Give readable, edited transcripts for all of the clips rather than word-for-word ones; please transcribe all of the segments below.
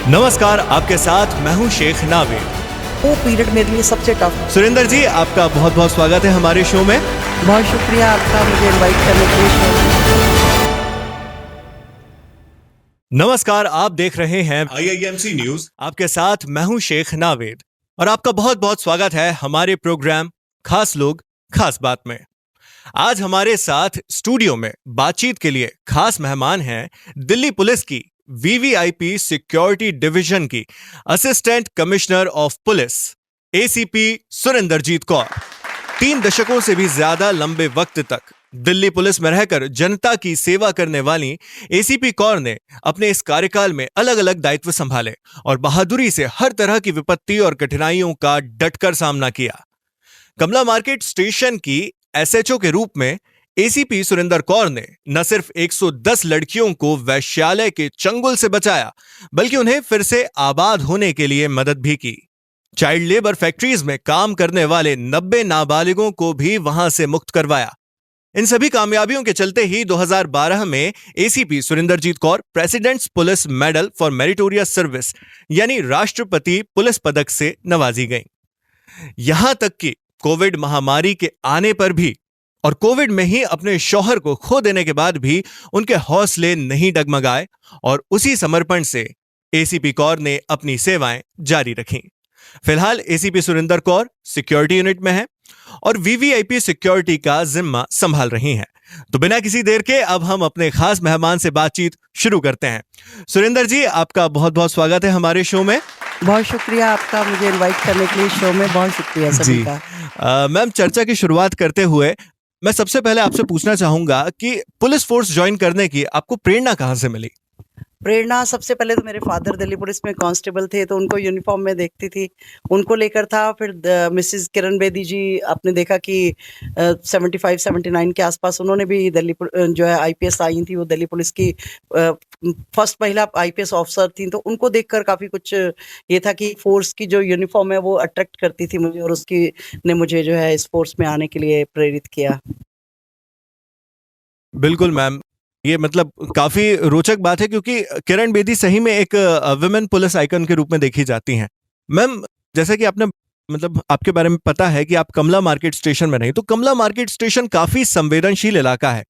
नमस्कार, आपके साथ मैं हूं शेख नावेद। वो पीरियड मेरे लिए सबसे टफ। सुरेंद्र जी, आपका बहुत बहुत स्वागत है हमारे शो में। बहुत शुक्रिया आपका मुझे इनवाइट करने के लिए शो में। नमस्कार, आप देख रहे हैं IIMC न्यूज। आपके साथ मैं हूं शेख नावेद और आपका बहुत बहुत स्वागत है हमारे प्रोग्राम खास लोग खास बात में। आज हमारे साथ स्टूडियो में बातचीत के लिए खास मेहमान हैं दिल्ली पुलिस की VVIP सिक्योरिटी डिवीजन की assistant commissioner of police ACP Surendrajeet Kaur. 3 दशकों से भी ज्यादा लंबे वक्त तक दिल्ली पुलिस में रहकर जनता की सेवा करने वाली ACP कौर ने अपने इस कार्यकाल में अलग अलग दायित्व संभाले और बहादुरी से हर तरह की विपत्ति और कठिनाइयों का डटकर सामना किया। कमला मार्केट स्टेशन की SHO के रूप में ACP सुरेंद्र कौर ने न सिर्फ 110 लड़कियों को वैश्यालय के चंगुल से बचाया, बल्कि उन्हें फिर से आबाद होने के लिए मदद भी की। चाइल्ड लेबर फैक्ट्रीज में काम करने वाले 90 नाबालिगों को भी वहां से मुक्त करवाया। इन सभी कामयाबियों के चलते ही 2012 में ACP Surendrajeet Kaur president's police medal for meritorious service यानी राष्ट्रपति पुलिस पदक से नवाजी गई। यहां तक कि कोविड महामारी के आने पर भी और कोविड में ही अपने शौहर को खो देने के बाद भी उनके हौसले नहीं डगमगाए और उसी समर्पण से ACP कौर ने अपनी सेवाएं जारी रखीं। फिलहाल ACP Surendra Kaur security unit में है और VVIP सिक्योरिटी का जिम्मा संभाल रही हैं। तो बिना किसी देर के अब हम अपने खास मेहमान से बातचीत शुरू करते हैं। सुरेंद्र जी, आपका बहुत बहुत स्वागत है हमारे शो में। बहुत शुक्रिया आपका मुझे इनवाइट करने के लिए शो में। बहुत शुक्रिया सभी का। मैम, चर्चा की शुरुआत करते हुए मैं सबसे पहले आपसे पूछना चाहूंगा कि पुलिस फोर्स ज्वाइन करने की आपको प्रेरणा कहां से मिली? प्रेरणा सबसे पहले तो मेरे फादर दिल्ली पुलिस में कांस्टेबल थे, तो उनको यूनिफॉर्म में देखती थी, उनको लेकर था। फिर मिसेस किरण बेदी जी, आपने देखा कि 75-79 के आसपास उन्होंने भी जो है IPS आई थी, वो दिल्ली पुलिस की फर्स्ट महिला IPS ऑफिसर थी। तो उनको देखकर काफ़ी कुछ ये था कि फोर्स की जो यूनिफॉर्म है वो अट्रैक्ट करती थी मुझे, और उसकी ने मुझे जो है इस फोर्स में आने के लिए प्रेरित किया। बिल्कुल मैम, ये मतलब काफी रोचक बात है क्योंकि किरण बेदी सही में एक विमेन पुलिस आइकन के रूप में देखी जाती हैं। मैम, जैसे कि आपने मतलब आपके बारे में पता है कि आप कमला मार्केट स्टेशन में नहीं, तो कमला मार्केट स्टेशन काफी संवेदनशील इलाका है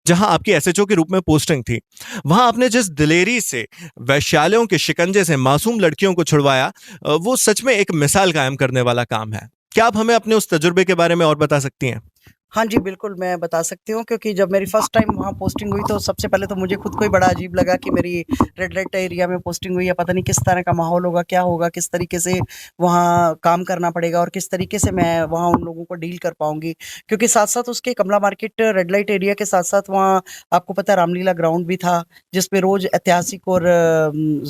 जहां आपकी SHO के रूप में पोस्टिंग थी। वहां आपने जिस दिलेरी से वैश्यालयों के शिकंजे से मासूम लड़कियों को छुड़वाया, वो सच में एक मिसाल कायम करने वाला काम है। क्या आप हमें अपने उस तजुर्बे के बारे में और बता सकती हैं? हाँ जी, बिल्कुल मैं बता सकती हूँ, क्योंकि जब मेरी फर्स्ट टाइम वहाँ पोस्टिंग हुई तो सबसे पहले तो मुझे खुद को ही बड़ा अजीब लगा कि मेरी रेड लाइट एरिया में पोस्टिंग हुई है। पता नहीं किस तरह का माहौल होगा, क्या होगा, किस तरीके से वहाँ काम करना पड़ेगा और किस तरीके से मैं वहाँ उन लोगों को डील कर पाऊँगी। क्योंकि साथ-साथ उसके कमला मार्केट रेड लाइट एरिया के साथ-साथ वहाँ आपको पता है रामलीला ग्राउंड भी था, जिसमें रोज़ ऐतिहासिक और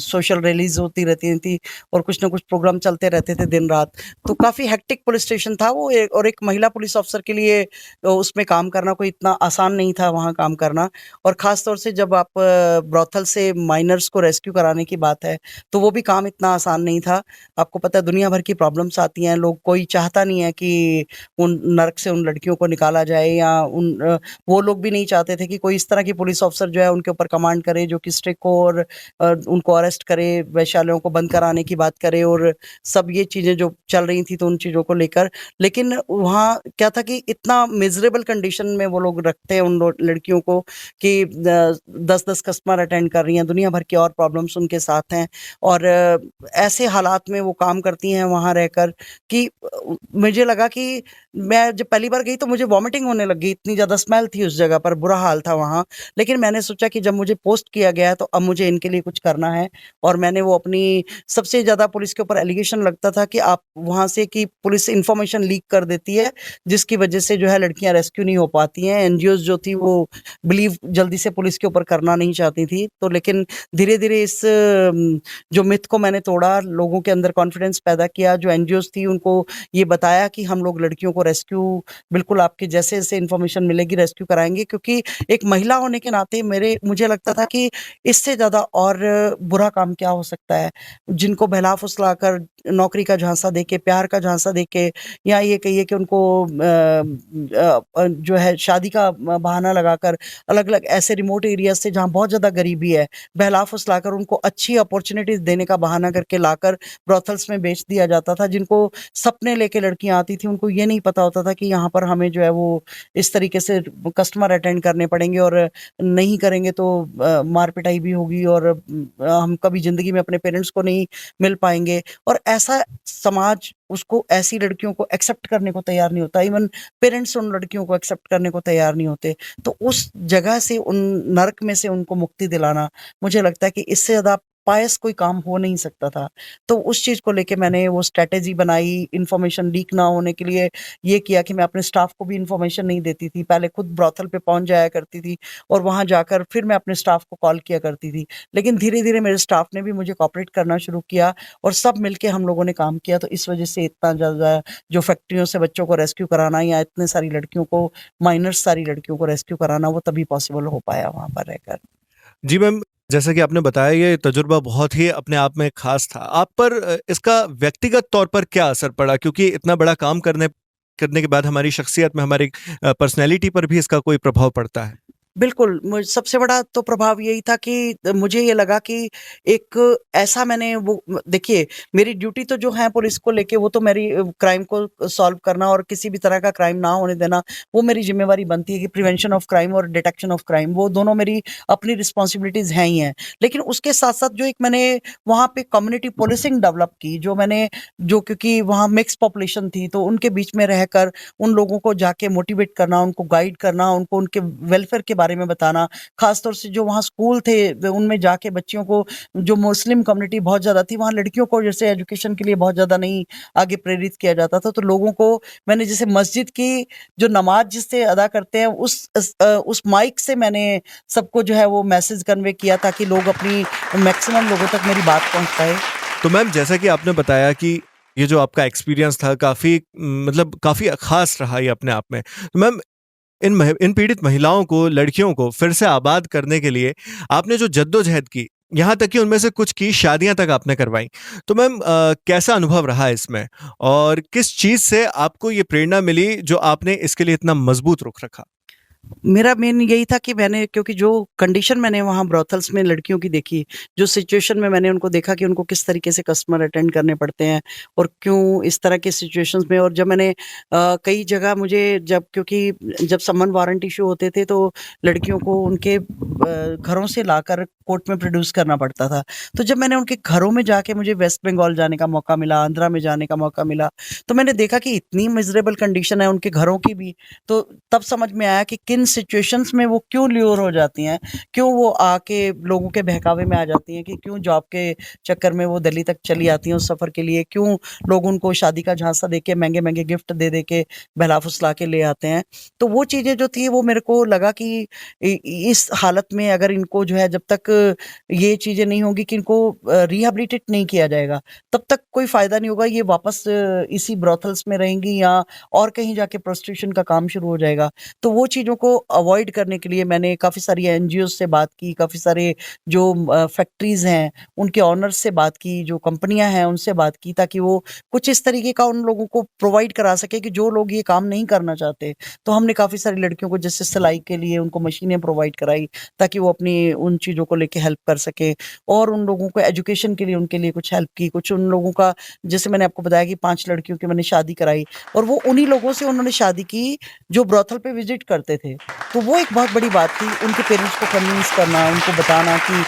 सोशल रैलीज़ होती रहती थी और कुछ न कुछ प्रोग्राम चलते रहते थे दिन-रात। तो काफ़ी हेक्टिक पुलिस स्टेशन था वो, और एक महिला पुलिस ऑफिसर के लिए तो उसमें काम करना कोई इतना आसान नहीं था वहाँ काम करना। और ख़ास तौर से जब आप ब्रॉथल से माइनर्स को रेस्क्यू कराने की बात है, तो वो भी काम इतना आसान नहीं था। आपको पता है दुनिया भर की प्रॉब्लम्स आती हैं, लोग कोई चाहता नहीं है कि उन नर्क से उन लड़कियों को निकाला जाए, या वो लोग भी नहीं चाहते थे कि कोई इस तरह की पुलिस ऑफिसर जो है उनके ऊपर कमांड करे, जो कि स्ट्रिक्ट हो और उनको अरेस्ट करे, वैश्यालयों को बंद कराने की बात करे और सब ये चीज़ें जो चल रही थी, तो उन चीज़ों को लेकर। लेकिन वहाँ क्या था कि इतना मिज़रेबल कंडीशन में वो लोग रखते हैं उन लड़कियों को कि 10-10 कस्टमर अटेंड कर रही हैं, दुनिया भर की और प्रॉब्लम्स उनके साथ हैं, और ऐसे हालात में वो काम करती हैं वहाँ रहकर कि मुझे लगा कि मैं जब पहली बार गई तो मुझे वॉमिटिंग होने लग गई, इतनी ज़्यादा स्मेल थी उस जगह पर, बुरा हाल था वहाँ। लेकिन मैंने सोचा कि जब मुझे पोस्ट किया गया है तो अब मुझे इनके लिए कुछ करना है, और मैंने वो अपनी सबसे ज़्यादा पुलिस के ऊपर एलिगेशन लगता था कि आप वहाँ से कि पुलिस इन्फॉर्मेशन लीक कर देती है, जिसकी वजह से जो है लड़कियां रेस्क्यू नहीं हो पाती हैं। एनजीओज जो थी वो बिलीव जल्दी से पुलिस के ऊपर करना नहीं चाहती थी। तो लेकिन धीरे-धीरे इस जो मिथ को मैंने तोड़ा, लोगों के अंदर कॉन्फिडेंस पैदा किया। जो एनजीओज थी उनको ये बताया कि हम लोग लड़कियों को रेस्क्यू बिल्कुल आपके जैसे-जैसे इन्फॉर्मेशन मिलेगी रेस्क्यू कराएँगे, क्योंकि एक महिला होने के नाते मुझे लगता था कि इससे ज़्यादा और बुरा काम क्या हो सकता है। जिनको बहला-फुसलाकर नौकरी का झांसा देके, प्यार का झांसा देके, या ये कहिए कि उनको जो है शादी का बहाना लगाकर अलग-अलग ऐसे रिमोट एरियाज़ से जहाँ बहुत ज़्यादा गरीबी है, बहला-फुसलाकर उनको अच्छी अपॉर्च्युनिटीज़ देने का बहाना करके लाकर ब्रॉथल्स में बेच दिया जाता था। जिनको सपने लेके लड़कियाँ आती थी, उनको ये नहीं पता होता था कि यहाँ पर हमें जो है वो इस तरीके से कस्टमर अटेंड करने पड़ेंगे और नहीं करेंगे तो मार-पिटाई भी होगी और हम कभी ज़िंदगी में अपने पेरेंट्स को नहीं मिल पाएँगे। और ऐसा समाज उसको ऐसी लड़कियों को एक्सेप्ट करने को तैयार नहीं होता। इवन पेरेंट्स उन लड़कियों को एक्सेप्ट करने को तैयार नहीं होते। तो उस जगह से, उन नर्क में से उनको मुक्ति दिलाना, मुझे लगता है कि इससे ज़्यादा पायस कोई काम हो नहीं सकता था। तो उस चीज़ को लेके मैंने वो स्ट्रैटेजी बनाई, इन्फॉर्मेशन लीक ना होने के लिए ये किया कि मैं अपने स्टाफ को भी इन्फॉर्मेशन नहीं देती थी। पहले खुद ब्रॉथल पे पहुँच जाया करती थी और वहाँ जाकर फिर मैं अपने स्टाफ को कॉल किया करती थी। लेकिन धीरे-धीरे मेरे स्टाफ ने भी मुझे कोऑपरेट करना शुरू किया और सब मिलके हम लोगों ने काम किया। तो इस वज़ह से इतना ज़्यादा जो फैक्ट्रियों से बच्चों को रेस्क्यू कराना या इतने सारी लड़कियों को, माइनर्स सारी लड़कियों को रेस्क्यू कराना, वो तभी पॉसिबल हो पाया वहाँ पर रहकर। जी मैम, जैसा कि आपने बताया ये तजुर्बा बहुत ही अपने आप में खास था। आप पर इसका व्यक्तिगत तौर पर क्या असर पड़ा? क्योंकि इतना बड़ा काम करने करने के बाद हमारी शख्सियत में, हमारी पर्सनैलिटी पर भी इसका कोई प्रभाव पड़ता है। बिल्कुल, मुझ सबसे बड़ा तो प्रभाव यही था कि मुझे ये लगा कि एक ऐसा मैंने वो देखिए, मेरी ड्यूटी तो जो है पुलिस को लेके वो तो मेरी क्राइम को सॉल्व करना और किसी भी तरह का क्राइम ना होने देना, वो मेरी ज़िम्मेवारी बनती है कि प्रिवेंशन ऑफ क्राइम और डिटेक्शन ऑफ क्राइम, वो दोनों मेरी अपनी रिस्पॉन्सिबिलिटीज़ हैं ही हैं। लेकिन उसके साथ-साथ जो एक मैंने वहाँ पे कम्युनिटी पुलिसिंग डेवलप की, जो क्योंकि वहाँ मिक्स पॉपुलेशन थी, तो उनके बीच में रहकर उन लोगों को जाके मोटिवेट करना, उनको गाइड करना, उनको उनके वेलफेयर के बारे में बताना, खास तौर से जो वहाँ स्कूल थे उनमें जाके बच्चियों को, जो मुस्लिम कम्युनिटी बहुत ज़्यादा थी, वहाँ लड़कियों को जैसे एजुकेशन के लिए बहुत ज़्यादा नहीं आगे प्रेरित किया जाता था। तो लोगों को मैंने जैसे मस्जिद की जो नमाज़ जिससे अदा करते हैं उस माइक से मैंने सबको जो है वो मैसेज कन्वे किया ताकि लोग अपनी मैक्सिमम लोगों तक मेरी बात पहुँच पाए। तो मैम, जैसा कि आपने बताया कि ये जो आपका एक्सपीरियंस था काफ़ी मतलब काफ़ी ख़ास रहा ये अपने आप में। तो मैम, इन पीड़ित महिलाओं को, लड़कियों को फिर से आबाद करने के लिए आपने जो जद्दोजहद की, यहाँ तक कि उनमें से कुछ की शादियाँ तक आपने करवाई। तो मैम, कैसा अनुभव रहा इसमें? और किस चीज़ से आपको ये प्रेरणा मिली जो आपने इसके लिए इतना मज़बूत रुख रखा? मेरा मेन यही था कि मैंने, क्योंकि जो कंडीशन मैंने वहाँ ब्रॉथल्स में लड़कियों की देखी, जो सिचुएशन में मैंने उनको देखा कि उनको किस तरीके से कस्टमर अटेंड करने पड़ते हैं और क्यों इस तरह के सिचुएशंस में, और जब मैंने कई जगह मुझे जब समन वारंट इशू होते थे तो लड़कियों को उनके घरों से लाकर कोर्ट में प्रोड्यूस करना पड़ता था। तो जब मैंने उनके घरों में जाके, मुझे वेस्ट बंगाल जाने का मौका मिला, आंध्रा में जाने का मौका मिला, तो मैंने देखा कि इतनी मिज़रेबल कंडीशन है उनके घरों की भी। तो तब समझ में आया कि किन सिचुएशंस में वो क्यों ल्यूर हो जाती हैं, क्यों वो आके लोगों के बहकावे में आ जाती हैं, कि क्यों जॉब के चक्कर में वो दिल्ली तक चली आती हैं उस सफ़र के लिए, क्यों लोग उनको शादी का झांसा देके, महँगे-महँगे गिफ्ट दे के बहला-फुसला के ले आते हैं। तो वो चीज़ें जो थी वो मेरे को लगा कि इ इस हालत में अगर इनको जो है, जब तक ये चीज़ें नहीं होंगी कि इनको रिहैबिलिटेट नहीं किया जाएगा, तब तक कोई फ़ायदा नहीं होगा। ये वापस इसी ब्रॉथल्स में रहेंगी या और कहीं जाके प्रोस्टिट्यूशन का काम शुरू हो जाएगा। तो वो चीज़ों को अवॉइड करने के लिए मैंने काफ़ी सारी एनजीओज़ से बात की, काफ़ी सारे जो फैक्ट्रीज़ हैं, उनके ओनर्स से बात की, जो कंपनियाँ हैं, उनसे बात की, ताकि वो कुछ इस तरीके का उन लोगों को प्रोवाइड करा सकें कि जो लोग ये काम नहीं करना चाहते। तो हमने काफ़ी सारी लड़कियों को जैसे सिलाई के लिए उनको मशीनें प्रोवाइड कराई, ताकि वो अपनी उन चीज़ों को लेके हेल्प कर सकें, और उन लोगों को एजुकेशन के लिए उनके लिए कुछ हेल्प की। कुछ उन लोगों का, जैसे मैंने आपको बताया कि 5 लड़कियों की मैंने शादी कराई, और वो उन्हीं लोगों से उन्होंने शादी की जो ब्रॉथल पे विज़िट करते थे। तो वो एक बहुत बड़ी बात थी, उनके पेरेंट्स को कन्विंस करना, उनको बताना कि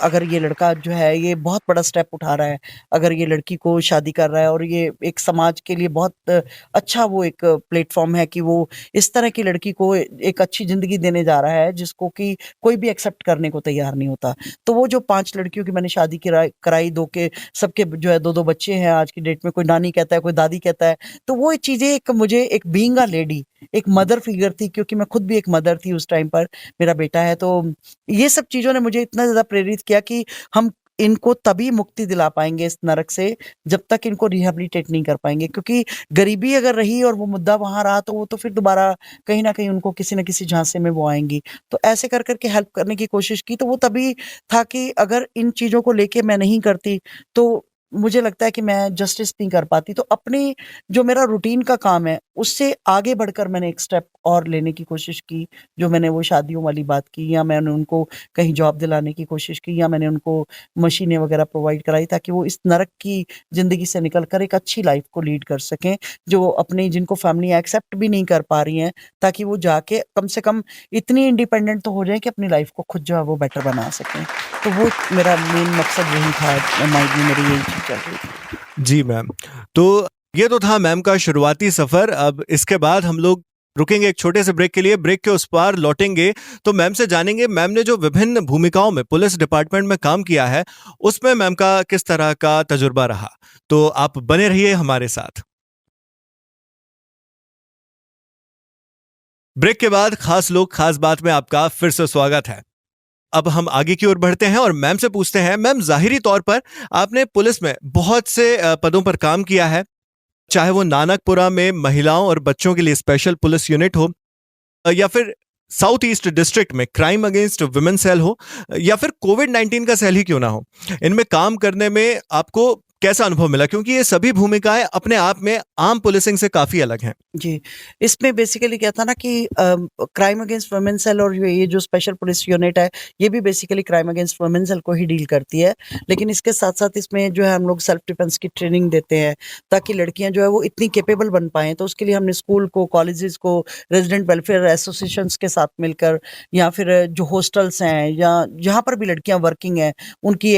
अगर ये लड़का जो है ये बहुत बड़ा स्टेप उठा रहा है, अगर ये लड़की को शादी कर रहा है, और ये एक समाज के लिए बहुत अच्छा वो एक प्लेटफ़ॉर्म है कि वो इस तरह की लड़की को एक अच्छी ज़िंदगी देने जा रहा है, जिसको कि कोई भी एक्सेप्ट करने को तैयार नहीं होता। तो वो जो 5 लड़कियों की मैंने शादी कराई, 2 के सबके जो है 2-2 बच्चे हैं आज की डेट में, कोई नानी कहता है, कोई दादी कहता है। तो वो चीज़ें एक मुझे, एक बीइंग अ लेडी, एक मदर फिगर थी, क्योंकि मैं खुद भी एक मदर थी उस टाइम पर, मेरा बेटा है। तो ये सब चीज़ों ने मुझे इतना ज़्यादा प्रेरित किया कि हम इनको तभी मुक्ति दिला पाएँगे इस नरक से, जब तक इनको रिहैबिलिटेट नहीं कर पाएँगे। क्योंकि गरीबी अगर रही और वो मुद्दा वहाँ रहा, तो वो तो फिर दोबारा कहीं न कहीं उनको किसी न किसी झांसे में वो आएँगी। तो ऐसे कर के हेल्प करने की कोशिश की, तो वो तभी था कि अगर इन चीज़ों को लेके मैं नहीं करती, तो मुझे लगता है कि मैं जस्टिस नहीं कर पाती। तो अपनी जो मेरा रूटीन का काम है, उससे आगे बढ़कर मैंने एक स्टेप और लेने की कोशिश की, जो मैंने वो शादियों वाली बात की, या मैंने उनको कहीं जॉब दिलाने की कोशिश की, या मैंने उनको मशीनें वगैरह प्रोवाइड कराई ताकि वो इस नरक की ज़िंदगी से निकल कर एक अच्छी लाइफ़ को लीड कर सकें, जो अपनी जिनको फैमिली एक्सेप्ट भी नहीं कर पा रही हैं, ताकि वो जाके कम से कम इतनी इंडिपेंडेंट तो हो जाएँ कि अपनी लाइफ़ को खुद जो है वो बेटर बना सकें। तो वो मेरा मेन मकसद यही था, माइंड में मेरी यही चीज़ चल रही थी। जी मैम। तो ये तो था मैम का शुरुआती सफर। अब इसके बाद हम लोग रुकेंगे एक छोटे से ब्रेक के लिए। ब्रेक के उस पार लौटेंगे तो मैम से जानेंगे मैम ने जो विभिन्न भूमिकाओं में पुलिस डिपार्टमेंट में काम किया है, उसमें मैम का किस तरह का तजुर्बा रहा। तो आप बने रहिए हमारे साथ। ब्रेक के बाद खास लोग खास बात में आपका फिर से स्वागत है। अब हम आगे की ओर बढ़ते हैं और मैम से पूछते हैं, मैम जाहिरी तौर पर आपने पुलिस में बहुत से पदों पर काम किया है, चाहे वो नानकपुरा में महिलाओं और बच्चों के लिए स्पेशल पुलिस यूनिट हो, या फिर साउथ ईस्ट डिस्ट्रिक्ट में क्राइम अगेंस्ट वुमेन सेल हो, या फिर कोविड-19 का सेल ही क्यों ना हो। इनमें काम करने में आपको कैसा अनुभव मिला? क्योंकि ये सभी भूमिकाएं अपने आप में आम पुलिसिंग से काफी अलग हैं। जी, इसमें बेसिकली क्या था ना कि क्राइम अगेंस्ट वुमेन सेल और ये जो स्पेशल पुलिस यूनिट है, ये भी basically crime against women cell को ही डील करती है। लेकिन इसके साथ-साथ इसमें जो है हम लोग सेल्फ डिफेंस की ट्रेनिंग देते हैं, ताकि लड़कियाँ जो है वो इतनी कैपेबल बन पाएँ। तो उसके लिए हमने स्कूल को, कॉलेजेस को, रेजिडेंट वेलफेयर एसोसिएशंस के साथ मिलकर, या फिर जो हॉस्टल्स हैं या जहाँ पर भी लड़कियाँ वर्किंग हैं, उनकी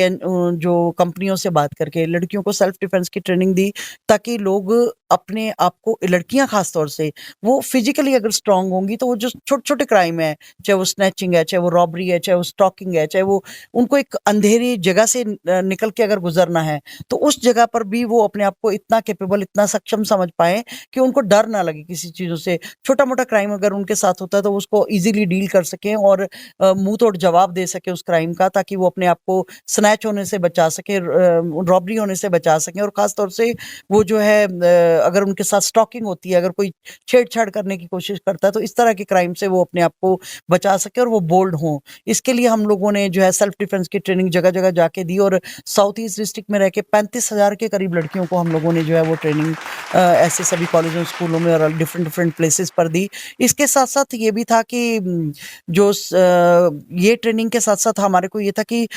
जो कंपनियों से बात करके लड़कियों को सेल्फ डिफेंस की ट्रेनिंग दी, ताकि लोग अपने आप को, लड़कियाँ खास तौर से, वो फिजिकली अगर स्ट्रांग होंगी तो वो जो छोटे-छोटे क्राइम है, चाहे वो स्नैचिंग है, चाहे वो रॉबरी है, चाहे वो स्टॉकिंग है, चाहे वो उनको एक अंधेरी जगह से निकल के अगर गुज़रना है, तो उस जगह पर भी वो अपने आप को इतना कैपेबल, इतना सक्षम समझ पाएँ कि उनको डर ना लगे किसी चीज़ों से। छोटा-मोटा क्राइम अगर उनके साथ होता है तो उसको ईज़िली डील कर सकें और मुँह तोड़ जवाब दे सकें उस क्राइम का, ताकि वो अपने आप को स्नैच होने से बचा सकें, रॉबरी होने से बचा सकें। और खास तौर से वो जो है अगर उनके साथ स्टॉकिंग होती है, अगर कोई छेड़छाड़ करने की कोशिश करता है, तो इस तरह के क्राइम से वो अपने आप को बचा सके और वो बोल्ड हों। इसके लिए हम लोगों ने जो है सेल्फ डिफेंस की ट्रेनिंग जगह-जगह जाके दी, और साउथ ईस्ट डिस्ट्रिक्ट में रह के 35,000 के करीब लड़कियों को हम लोगों ने जो है वो ट्रेनिंग ऐसे सभी कॉलेजों, स्कूलों में और डिफरेंट डिफरेंट प्लेसेस पर दी। इसके साथ-साथ ये भी था कि ये ट्रेनिंग के साथ-साथ हमारे को ये था कि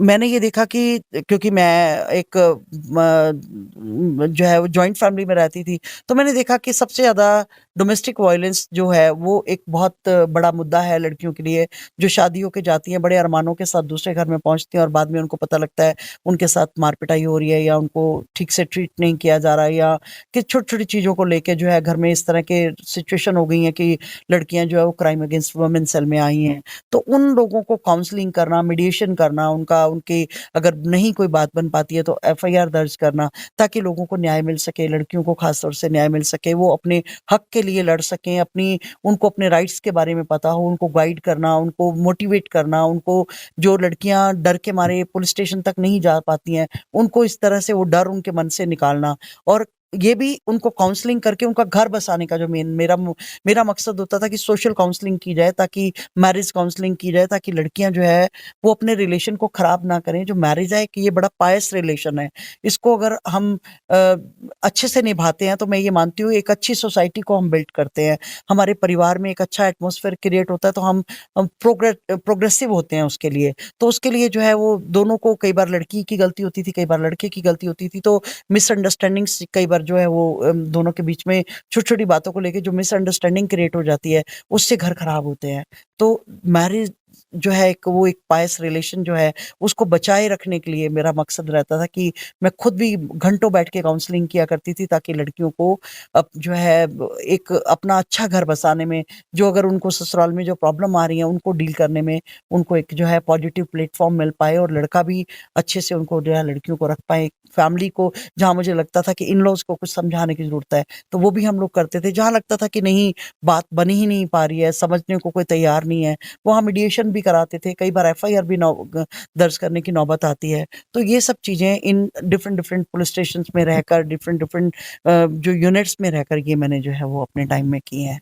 मैंने ये देखा कि क्योंकि मैं एक जो है वो जॉइंट फैमिली में रहती थी, तो मैंने देखा कि सबसे ज़्यादा डोमेस्टिक वायलेंस जो है वो एक बहुत बड़ा मुद्दा है लड़कियों के लिए, जो शादी होके जाती हैं, बड़े अरमानों के साथ दूसरे घर में पहुँचती हैं और बाद में उनको पता लगता है उनके साथ मार-पिटाई हो रही है, या उनको ठीक से ट्रीट नहीं किया जा रहा है, या कि छोटी-छोटी चीज़ों को लेके जो है घर में इस तरह के सिचुएशन हो गई हैं कि लड़कियाँ जो है वो क्राइम अगेंस्ट वुमेन सेल में आई हैं। तो उन लोगों को काउंसलिंग करना, मीडिएशन करना, उनकी अगर नहीं कोई बात बन पाती है तो एफआईआर दर्ज करना, ताकि लोगों को न्याय मिल सके, लड़कियों को खास तौर से न्याय मिल सके, वो अपने हक के लिए लड़ सकें, उनको अपने राइट्स के बारे में पता हो, उनको गाइड करना, उनको मोटिवेट करना, उनको, जो लड़कियाँ डर के मारे पुलिस स्टेशन तक नहीं जा पाती हैं, उनको इस तरह से वो डर उनके मन से निकालना, और ये भी उनको काउंसलिंग करके उनका घर बसाने का जो मेरा मकसद होता था कि सोशल काउंसलिंग की जाए, ताकि मैरिज काउंसलिंग की जाए, ताकि लड़कियाँ जो है वो अपने रिलेशन को खराब ना करें। जो मैरिज है कि ये बड़ा पायस रिलेशन है, इसको अगर हम अच्छे से निभाते हैं तो मैं ये मानती हूँ एक अच्छी सोसाइटी को हम बिल्ड करते हैं। हमारे परिवार में एक अच्छा एटमॉस्फेयर क्रिएट होता है, तो हम प्रोग्रेसिव होते हैं उसके लिए। तो उसके लिए जो है वो दोनों को, कई बार लड़की की गलती होती थी, कई बार लड़के की गलती होती थी, तो मिसअंडरस्टैंडिंग्स कई बार जो है वो दोनों के बीच में छोटी-छोटी बातों को लेके जो मिसअंडरस्टैंडिंग क्रिएट हो जाती है, उससे घर खराब होते हैं। तो मैरिज जो है एक पायस रिलेशन जो है उसको बचाए रखने के लिए मेरा मकसद रहता था कि मैं खुद भी घंटों बैठ के काउंसलिंग किया करती थी, ताकि लड़कियों को अब जो है एक अपना अच्छा घर बसाने में, जो अगर उनको ससुराल में जो प्रॉब्लम आ रही है उनको डील करने में, उनको एक जो है पॉजिटिव प्लेटफॉर्म मिल पाए, और लड़का भी अच्छे से उनको जो है लड़कियों को रख पाए। फैमिली को, जहाँ मुझे लगता था कि इन-लॉज़ को कुछ समझाने की ज़रूरत है, तो वो भी हम लोग करते थे। जहाँ लगता था कि नहीं, बात बन ही नहीं पा रही है, समझने को कोई तैयार नहीं है, वहाँ मीडिएशन भी कराते थे। कई बार एफआईआर भी दर्ज करने की नौबत आती है। तो ये सब चीज़ें in different different police stations में रहकर, डिफरेंट डिफरेंट जो यूनिट्स में रहकर, ये मैंने जो है वो अपने टाइम में की हैं।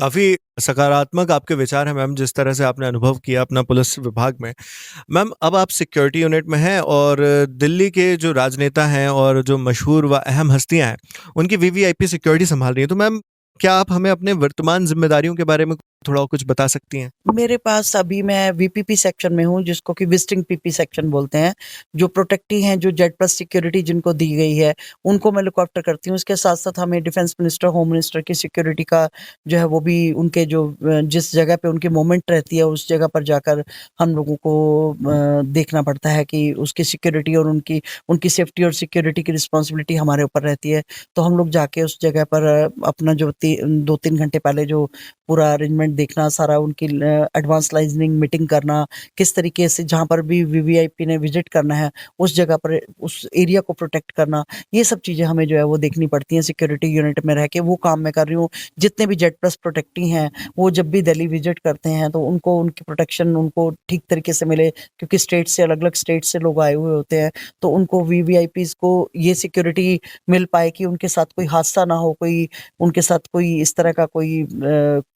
काफ़ी सकारात्मक आपके विचार हैं मैम, जिस तरह से आपने अनुभव किया अपना पुलिस विभाग में। मैम, अब आप सिक्योरिटी यूनिट में हैं और दिल्ली के जो राजनेता हैं और जो मशहूर व अहम हस्तियाँ हैं, उनकी वीवीआईपी सिक्योरिटी सँभाल रही हैं। तो मैम, क्या आप हमें अपने वर्तमान ज़िम्मेदारियों के बारे में थोड़ा कुछ बता सकती हैं? मेरे पास अभी मैं वीपीपी सेक्शन में हूँ, जिसको कि विजिटिंग पीपी सेक्शन बोलते हैं। जो प्रोटेक्टी हैं, जो जेड प्लस सिक्योरिटी जिनको दी गई है, उनको मैं लुक आफ्टर करती हूँ। उसके साथ-साथ हमें डिफेंस मिनिस्टर, होम मिनिस्टर की सिक्योरिटी का जो है वो भी उनके जो जिस जगह पे उनकी मूवमेंट रहती है, उस जगह पर जाकर हम लोगों को देखना पड़ता है कि उसकी सिक्योरिटी और उनकी उनकी सेफ्टी और सिक्योरिटी की रिस्पॉन्सिबिलिटी हमारे ऊपर रहती है। तो हम लोग जाके उस जगह पर अपना जो 2-3 घंटे पहले जो पूरा अरेंजमेंट देखना, सारा उनकी एडवांस लाइजनिंग मीटिंग करना, किस तरीके से जहाँ पर भी वीवीआईपी ने विजिट करना है, उस जगह पर उस एरिया को प्रोटेक्ट करना, ये सब चीज़ें हमें जो है वो देखनी पड़ती हैं सिक्योरिटी यूनिट में रह के। वो काम मैं कर रही हूँ। जितने भी जेड प्लस प्रोटेक्टी हैं, वो जब भी दिल्ली विजिट करते हैं तो उनको उनकी प्रोटेक्शन उनको ठीक तरीके से मिले, क्योंकि स्टेट से अलग-अलग स्टेट से लोग आए हुए होते हैं। तो उनको वीवीआईपीज़ को ये सिक्योरिटी मिल पाए कि उनके साथ कोई हादसा ना हो, कोई उनके साथ कोई इस तरह का कोई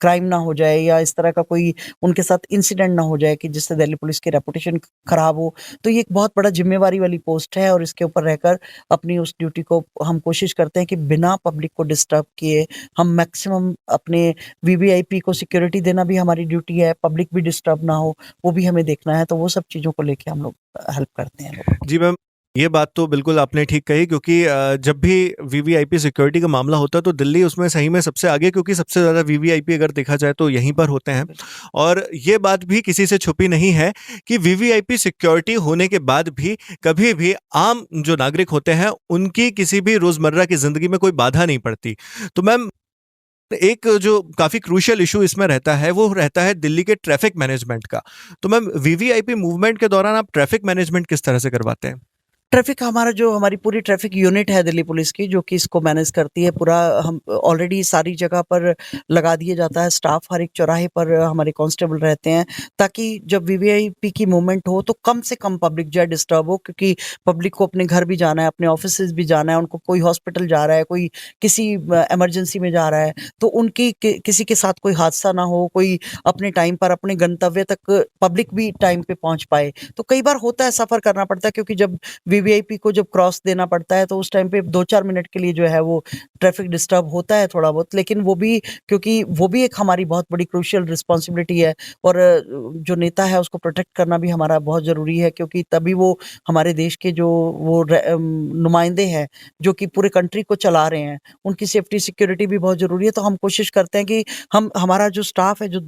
क्राइम ना हो जाए या इस तरह का कोई उनके साथ इंसिडेंट ना हो जाए कि जिससे दिल्ली पुलिस की रेपुटेशन खराब हो। तो ये एक बहुत बड़ा ज़िम्मेवारी वाली पोस्ट है और इसके ऊपर रहकर अपनी उस ड्यूटी को हम कोशिश करते हैं कि बिना पब्लिक को डिस्टर्ब किए हम मैक्सिमम अपने वीवीआईपी को सिक्योरिटी देना भी हमारी ड्यूटी है, पब्लिक भी डिस्टर्ब ना हो, वो भी हमें देखना है। तो वो सब चीज़ों को लेके हम लोग हेल्प करते हैं लोगों को। जी मैम, ये बात तो बिल्कुल आपने ठीक कही, क्योंकि जब भी वीवीआईपी सिक्योरिटी का मामला होता है तो दिल्ली उसमें सही में सबसे आगे, क्योंकि सबसे ज़्यादा वीवीआईपी अगर देखा जाए तो यहीं पर होते हैं। और ये बात भी किसी से छुपी नहीं है कि वीवीआईपी सिक्योरिटी होने के बाद भी कभी भी आम जो नागरिक होते हैं उनकी किसी भी रोज़मर्रा की ज़िंदगी में कोई बाधा नहीं पड़ती। तो मैम, एक जो काफ़ी क्रूशियल इश्यू इसमें रहता है, वो रहता है दिल्ली के ट्रैफ़िक मैनेजमेंट का। तो मैम, वीवीआईपी मूवमेंट के दौरान आप ट्रैफ़िक मैनेजमेंट किस तरह से करवाते हैं? ट्रैफ़िक हमारा जो हमारी पूरी ट्रैफ़िक यूनिट है दिल्ली पुलिस की, जो कि इसको मैनेज करती है। पूरा हम ऑलरेडी सारी जगह पर लगा दिया जाता है स्टाफ, हर एक चौराहे पर हमारे कांस्टेबल रहते हैं, ताकि जब वीवीआईपी की मूवमेंट हो तो कम से कम पब्लिक जो है डिस्टर्ब हो, क्योंकि पब्लिक को अपने घर भी जाना है, अपने ऑफ़िसेज़ भी जाना है, उनको कोई हॉस्पिटल जा रहा है, कोई किसी इमरजेंसी में जा रहा है, तो उनकी किसी के साथ कोई हादसा ना हो, कोई अपने टाइम पर अपने गंतव्य तक पब्लिक भी टाइम पे पहुँच पाए। तो कई बार होता है, सफ़र करना पड़ता है, क्योंकि जब वीवीआईपी को जब क्रॉस देना पड़ता है तो उस टाइम पे 2-4 मिनट के लिए जो है वो ट्रैफिक डिस्टर्ब होता है थोड़ा बहुत, लेकिन वो भी, क्योंकि वो भी एक हमारी बहुत बड़ी क्रूशियल रिस्पॉन्सिबिलिटी है और जो नेता है उसको प्रोटेक्ट करना भी हमारा बहुत ज़रूरी है, क्योंकि तभी वो हमारे देश के जो वो नुमाइंदे हैं, जो कि पूरे कंट्री को चला रहे हैं, उनकी सेफ्टी सिक्योरिटी भी बहुत ज़रूरी है। तो हम कोशिश करते हैं कि हम हमारा जो स्टाफ है, जो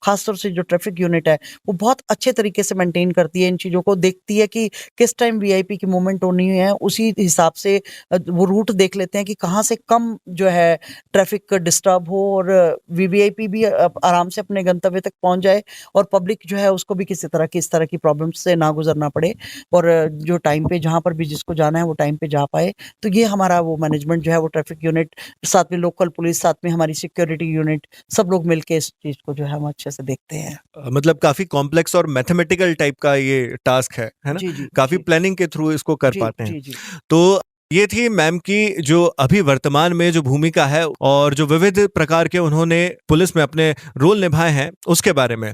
ख़ास तौर से जो ट्रैफिक यूनिट है, वो बहुत अच्छे तरीके से मेंटेन करती है इन चीज़ों को, देखती है कि किस टाइम वीआईपी की मूवमेंट होनी है, उसी हिसाब से वो रूट देख लेते हैं कि कहाँ से कम जो है ट्रैफिक डिस्टर्ब हो और वीवीआईपी भी आराम से अपने गंतव्य तक पहुँच जाए और पब्लिक जो है उसको भी किसी तरह की इस तरह की प्रॉब्लम से ना गुज़रना पड़े और जो टाइम पे जहाँ पर भी जिसको जाना है वो टाइम पे जा पाए। तो ये हमारा वो मैनेजमेंट जो है वो ट्रैफिक यूनिट, साथ में लोकल पुलिस, साथ में हमारी सिक्योरिटी यूनिट, सब लोग मिलके इस चीज़ को जो है हम अच्छे से देखते हैं। मतलब काफ़ी कॉम्प्लेक्स और मैथमेटिकल टाइप का ये टास्क है ना? जी, जी, काफ़ी जी। प्लानिंग के थ्रू इसको कर जी, पाते हैं। जी, जी। तो ये थी मैम की जो अभी वर्तमान में जो भूमिका है और जो विविध प्रकार के उन्होंने पुलिस में अपने रोल निभाए हैं, उसके बारे में।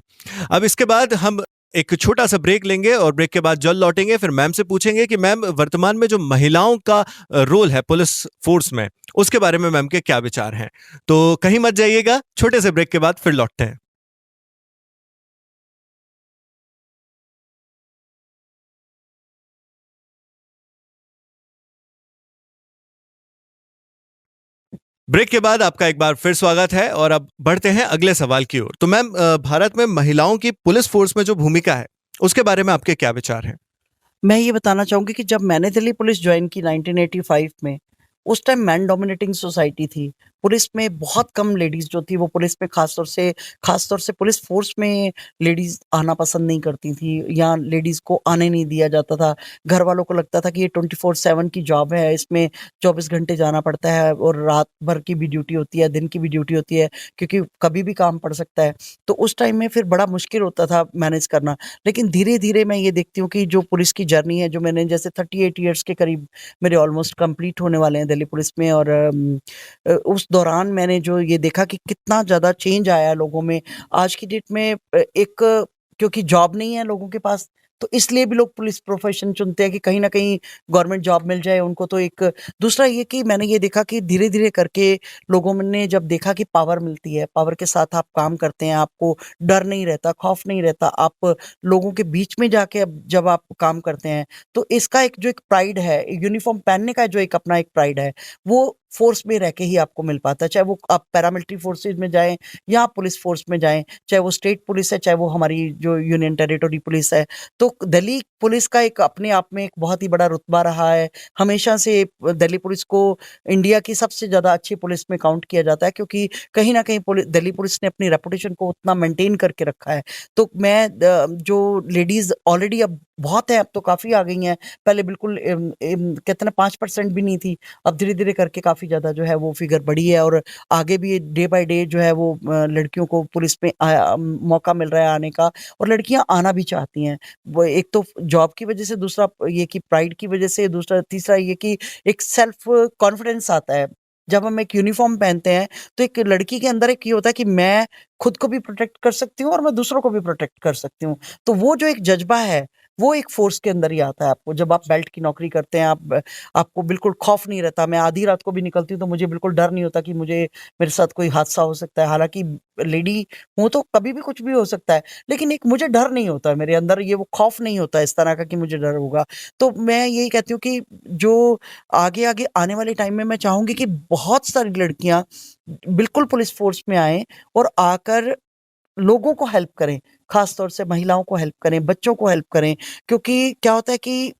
अब इसके बाद हम एक छोटा-सा ब्रेक लेंगे और ब्रेक के बाद जल्द लौटेंगे, फिर मैम से पूछेंगे कि मैम, वर्तमान में जो महिलाओं का रोल है पुलिस फ़ोर्स में, उसके बारे में मैम के क्या विचार हैं? तो कहीं मत जाइएगा, छोटे से ब्रेक के बाद फिर लौटते हैं। ब्रेक के बाद आपका एक बार फिर स्वागत है और अब बढ़ते हैं अगले सवाल की ओर। तो मैम, भारत में महिलाओं की पुलिस फ़ोर्स में जो भूमिका है, उसके बारे में आपके क्या विचार हैं? मैं ये बताना चाहूँगी कि जब मैंने दिल्ली पुलिस जॉइन की 1985 में, उस टाइम मैन डोमिनेटिंग सोसाइटी थी। पुलिस में बहुत कम लेडीज़ जो थी वो पुलिस में ख़ास तौर से पुलिस फ़ोर्स में लेडीज़ आना पसंद नहीं करती थी या लेडीज़ को आने नहीं दिया जाता था। घर वालों को लगता था कि ये 24/7 की जॉब है, इसमें 24 घंटे जाना पड़ता है और रात भर की भी ड्यूटी होती है, दिन की भी ड्यूटी होती है, क्योंकि कभी भी काम पड़ सकता है। तो उस टाइम में फिर बड़ा मुश्किल होता था मैनेज करना। लेकिन धीरे-धीरे मैं ये देखती हूँ कि जो पुलिस की जर्नी है, जो मैंने जैसे 38 इयर्स के करीब मेरे ऑलमोस्ट कंप्लीट होने वाले हैं दिल्ली पुलिस में और उस दौरान मैंने जो ये देखा कि कितना ज़्यादा चेंज आया है लोगों में। आज की डेट में क्योंकि जॉब नहीं है लोगों के पास, तो इसलिए भी लोग पुलिस प्रोफ़ेशन चुनते हैं कि कहीं न कहीं गवर्नमेंट जॉब मिल जाए उनको। तो एक दूसरा ये कि मैंने ये देखा कि धीरे-धीरे करके लोगों ने जब देखा कि पावर मिलती है, पावर के साथ आप काम करते हैं, आपको डर नहीं रहता, खौफ नहीं रहता, आप लोगों के बीच में जाके अब जब आप काम करते हैं, तो इसका एक जो एक प्राइड है, यूनिफ़ॉर्म पहनने का जो एक अपना एक प्राइड है, वो फ़ोर्स में रह के ही आपको मिल पाता है। चाहे वो आप पैरामिलिट्री फ़ोर्सेज़ में जाएँ या आप पुलिस फ़ोर्स में जाएँ, चाहे वो स्टेट पुलिस है, चाहे वो हमारी जो यूनियन टेरिटरी पुलिस है। तो दिल्ली पुलिस का एक अपने आप में एक बहुत ही बड़ा रुतबा रहा है। हमेशा से दिल्ली पुलिस को इंडिया की सबसे ज़्यादा अच्छी पुलिस में काउंट किया जाता है, क्योंकि कहीं न कहीं दिल्ली पुलिस ने अपनी रेपुटेशन को उतना मेंटेन करके रखा है। तो जो लेडीज़ ऑलरेडी अब बहुत है, अब तो काफ़ी आ गई हैं। पहले बिल्कुल कहते हैं ना 5% भी नहीं थी। अब धीरे-धीरे करके काफ़ी ज़्यादा जो है वो फिगर बढ़ी है, और आगे भी डे बाय डे जो है वो लड़कियों को पुलिस में मौका मिल रहा है आने का, और लड़कियाँ आना भी चाहती हैं। वो एक तो जॉब की वजह से, दूसरा ये कि प्राइड की वजह से, दूसरा तीसरा ये कि एक सेल्फ कॉन्फिडेंस आता है। जब हम एक यूनिफ़ॉर्म पहनते हैं, तो एक लड़की के अंदर एक ये होता है कि मैं खुद को भी प्रोटेक्ट कर सकती हूँ और मैं दूसरों को भी प्रोटेक्ट कर सकती हूँ। तो वो जो एक जज़्बा है, वो एक फ़ोर्स के अंदर ही आता है आपको। जब आप बेल्ट की नौकरी करते हैं, आपको बिल्कुल खौफ नहीं रहता। मैं आधी रात को भी निकलती हूँ, तो मुझे बिल्कुल डर नहीं होता कि मेरे साथ कोई हादसा हो सकता है। हालाँकि लेडी हूँ, तो कभी भी कुछ भी हो सकता है। लेकिन एक मुझे डर नहीं होता है, मेरे अंदर ये वो खौफ नहीं होता है इस तरह का कि मुझे डर होगा। तो मैं यही कहती हूँ कि जो आगे-आगे आने वाले टाइम में मैं चाहूँगी कि बहुत सारी लड़कियाँ बिल्कुल पुलिस फ़ोर्स में आएँ और आकर लोगों को हेल्प करें, ख़ास तौर से महिलाओं को हेल्प करें, बच्चों को हेल्प करें। क्योंकि क्या होता है कि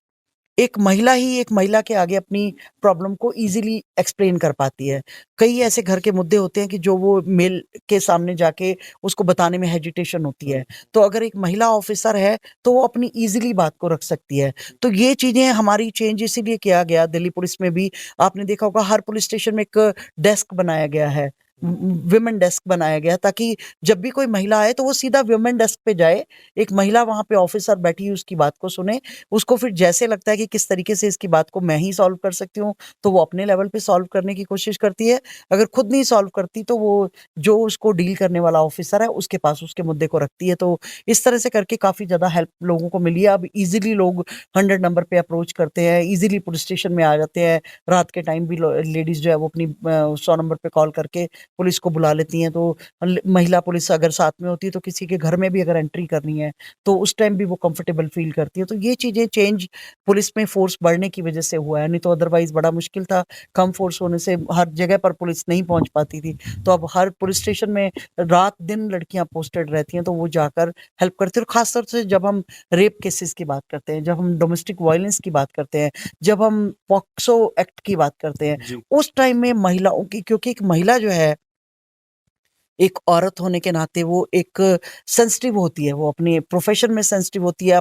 एक महिला ही एक महिला के आगे अपनी प्रॉब्लम को ईज़िली एक्सप्लेन कर पाती है। कई ऐसे घर के मुद्दे होते हैं कि जो वो मेल के सामने जाके उसको बताने में हेजिटेशन होती है। तो अगर एक महिला ऑफ़िसर है, तो वो अपनी ईज़िली बात को रख सकती है। तो ये चीज़ें हमारी चेंज इसीलिए किया गया दिल्ली पुलिस में भी। आपने देखा होगा हर पुलिस स्टेशन में एक डेस्क बनाया गया है। वुमेन डेस्क बनाया गया है, ताकि जब भी कोई महिला आए तो वो सीधा वुमेन डेस्क पे जाए। एक महिला वहाँ पे ऑफ़िसर बैठी है, उसकी बात को सुने, उसको फिर जैसे लगता है कि किस तरीके से इसकी बात को मैं ही सॉल्व कर सकती हूँ, तो वो अपने लेवल पे सॉल्व करने की कोशिश करती है। अगर खुद नहीं सॉल्व करती, तो वो जो उसको डील करने वाला ऑफ़िसर है, उसके पास उसके मुद्दे को रखती है। तो इस तरह से करके काफ़ी ज़्यादा हेल्प लोगों को मिली है। अब ईज़िली लोग 100 नंबर पे अप्रोच करते हैं, ईज़िली पुलिस स्टेशन में आ जाते हैं। रात के टाइम भी लेडीज़ जो है वो अपनी 100 नंबर पे कॉल करके पुलिस को बुला लेती हैं। तो महिला पुलिस अगर साथ में होती है, तो किसी के घर में भी अगर एंट्री करनी है, तो उस टाइम भी वो कंफर्टेबल फ़ील करती है। तो ये चीज़ें चेंज पुलिस में फ़ोर्स बढ़ने की वज़ह से हुआ है, नहीं तो अदरवाइज़ बड़ा मुश्किल था। कम फ़ोर्स होने से हर जगह पर पुलिस नहीं पहुँच पाती थी। तो अब हर पुलिस स्टेशन में रात-दिन लड़कियाँ पोस्टेड रहती हैं, तो वो जाकर हेल्प करती हैं। और ख़ास तौर से जब हम रेप केसेज़ की बात करते हैं, जब हम डोमेस्टिक वायलेंस की बात करते हैं, जब हम पॉक्सो एक्ट की बात करते हैं, जी। उस टाइम में महिलाओं की, क्योंकि एक महिला जो है, एक औरत होने के नाते वो एक सेंसिटिव होती है, वो अपने प्रोफ़ेशन में सेंसिटिव होती है,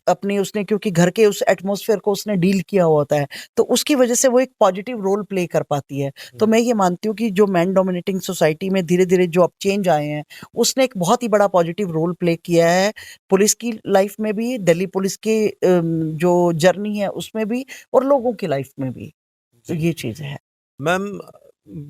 अपनी उसने क्योंकि घर के उस एटमॉस्फेयर को उसने डील किया हुआ होता है, तो उसकी वज़ह से वो एक पॉज़िटिव रोल प्ले कर पाती है। तो मैं ये मानती हूँ कि जो मेन डोमिनेटिंग सोसाइटी में धीरे-धीरे जो अब चेंज आए हैं, उसने एक बहुत ही बड़ा पॉज़िटिव रोल प्ले किया है, पुलिस की लाइफ़ में भी, दिल्ली पुलिस की जो जर्नी है उसमें भी, और लोगों की लाइफ़ में भी। तो जी। ये चीज़ है। मैम,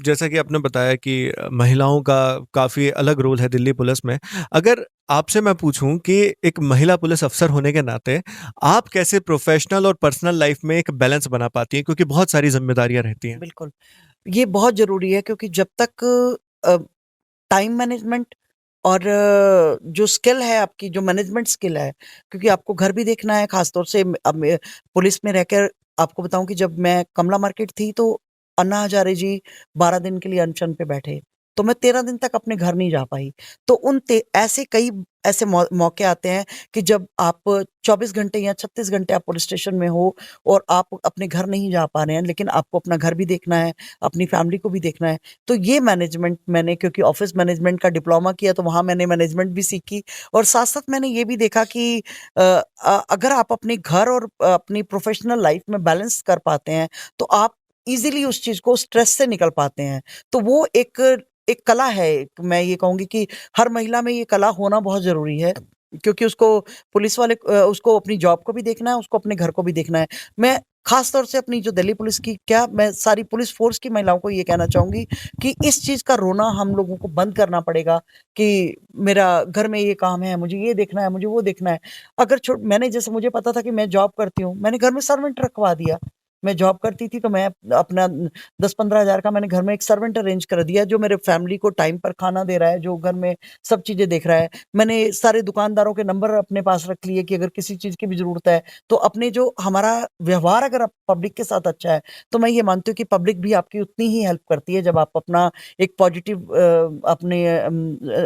जैसा कि आपने बताया कि महिलाओं का काफ़ी अलग रोल है दिल्ली पुलिस में। अगर आपसे मैं पूछूँ कि एक महिला पुलिस अफ़सर होने के नाते आप कैसे प्रोफ़ेशनल और पर्सनल लाइफ़ में एक बैलेंस बना पाती हैं? क्योंकि बहुत सारी ज़िम्मेदारियाँ रहती हैं। बिल्कुल। ये बहुत ज़रूरी है, क्योंकि जब तक अ, टाइम मैनेजमेंट और जो स्किल है आपकी, जो मैनेजमेंट स्किल है, क्योंकि आपको घर भी देखना है, ख़ास तौर से अब मैं पुलिस में रहकर आपको बताऊँ कि जब मैं कमला मार्केट थी, तो अन्ना हज़ारे जी 12 दिन के लिए अनशन पे बैठे, तो मैं 13 दिन तक अपने घर नहीं जा पाई। तो उन ते ऐसे कई ऐसे मौके आते हैं कि जब आप 24 घंटे या 36 घंटे आप पुलिस स्टेशन में हो और आप अपने घर नहीं जा पा रहे हैं, लेकिन आपको अपना घर भी देखना है, अपनी फैमिली को भी देखना है। तो ये मैनेजमेंट मैंने, क्योंकि ऑफ़िस मैनेजमेंट का डिप्लोमा किया, तो वहाँ मैंने मैनेजमेंट भी सीखी, और साथ-साथ मैंने ये भी देखा कि अगर आप अपने घर और अपनी प्रोफ़ेशनल लाइफ़ में बैलेंस कर पाते हैं, तो आप ईज़िली उस चीज़ को, स्ट्रेस से निकल पाते हैं। तो वो एक एक कला है, एक मैं ये कहूँगी कि हर महिला में ये कला होना बहुत ज़रूरी है, क्योंकि उसको पुलिस वाले उसको अपनी जॉब को भी देखना है, उसको अपने घर को भी देखना है। मैं खास तौर से अपनी जो दिल्ली पुलिस की, क्या मैं सारी पुलिस फोर्स की महिलाओं को ये कहना चाहूंगी कि इस चीज का रोना हम लोगों को बंद करना पड़ेगा कि मेरा घर में ये काम है, मुझे ये देखना है, मुझे वो देखना है। अगर मैंने, जैसे मुझे पता था कि मैं जॉब करती हूँ, मैंने घर में सर्वेंट रखवा दिया। मैं जॉब करती थी तो मैं अपना 10-15 हजार का मैंने घर में एक सर्वेंट अरेंज कर दिया, जो मेरे फैमिली को टाइम पर खाना दे रहा है, जो घर में सब चीजें देख रहा है। मैंने सारे दुकानदारों के नंबर अपने पास रख लिए कि अगर किसी चीज की भी जरूरत है तो अपने, जो हमारा व्यवहार अगर पब्लिक के साथ अच्छा है तो मैं ये मानती हूँ कि पब्लिक भी आपकी उतनी ही हेल्प करती है, जब आप अपना एक पॉजिटिव अपने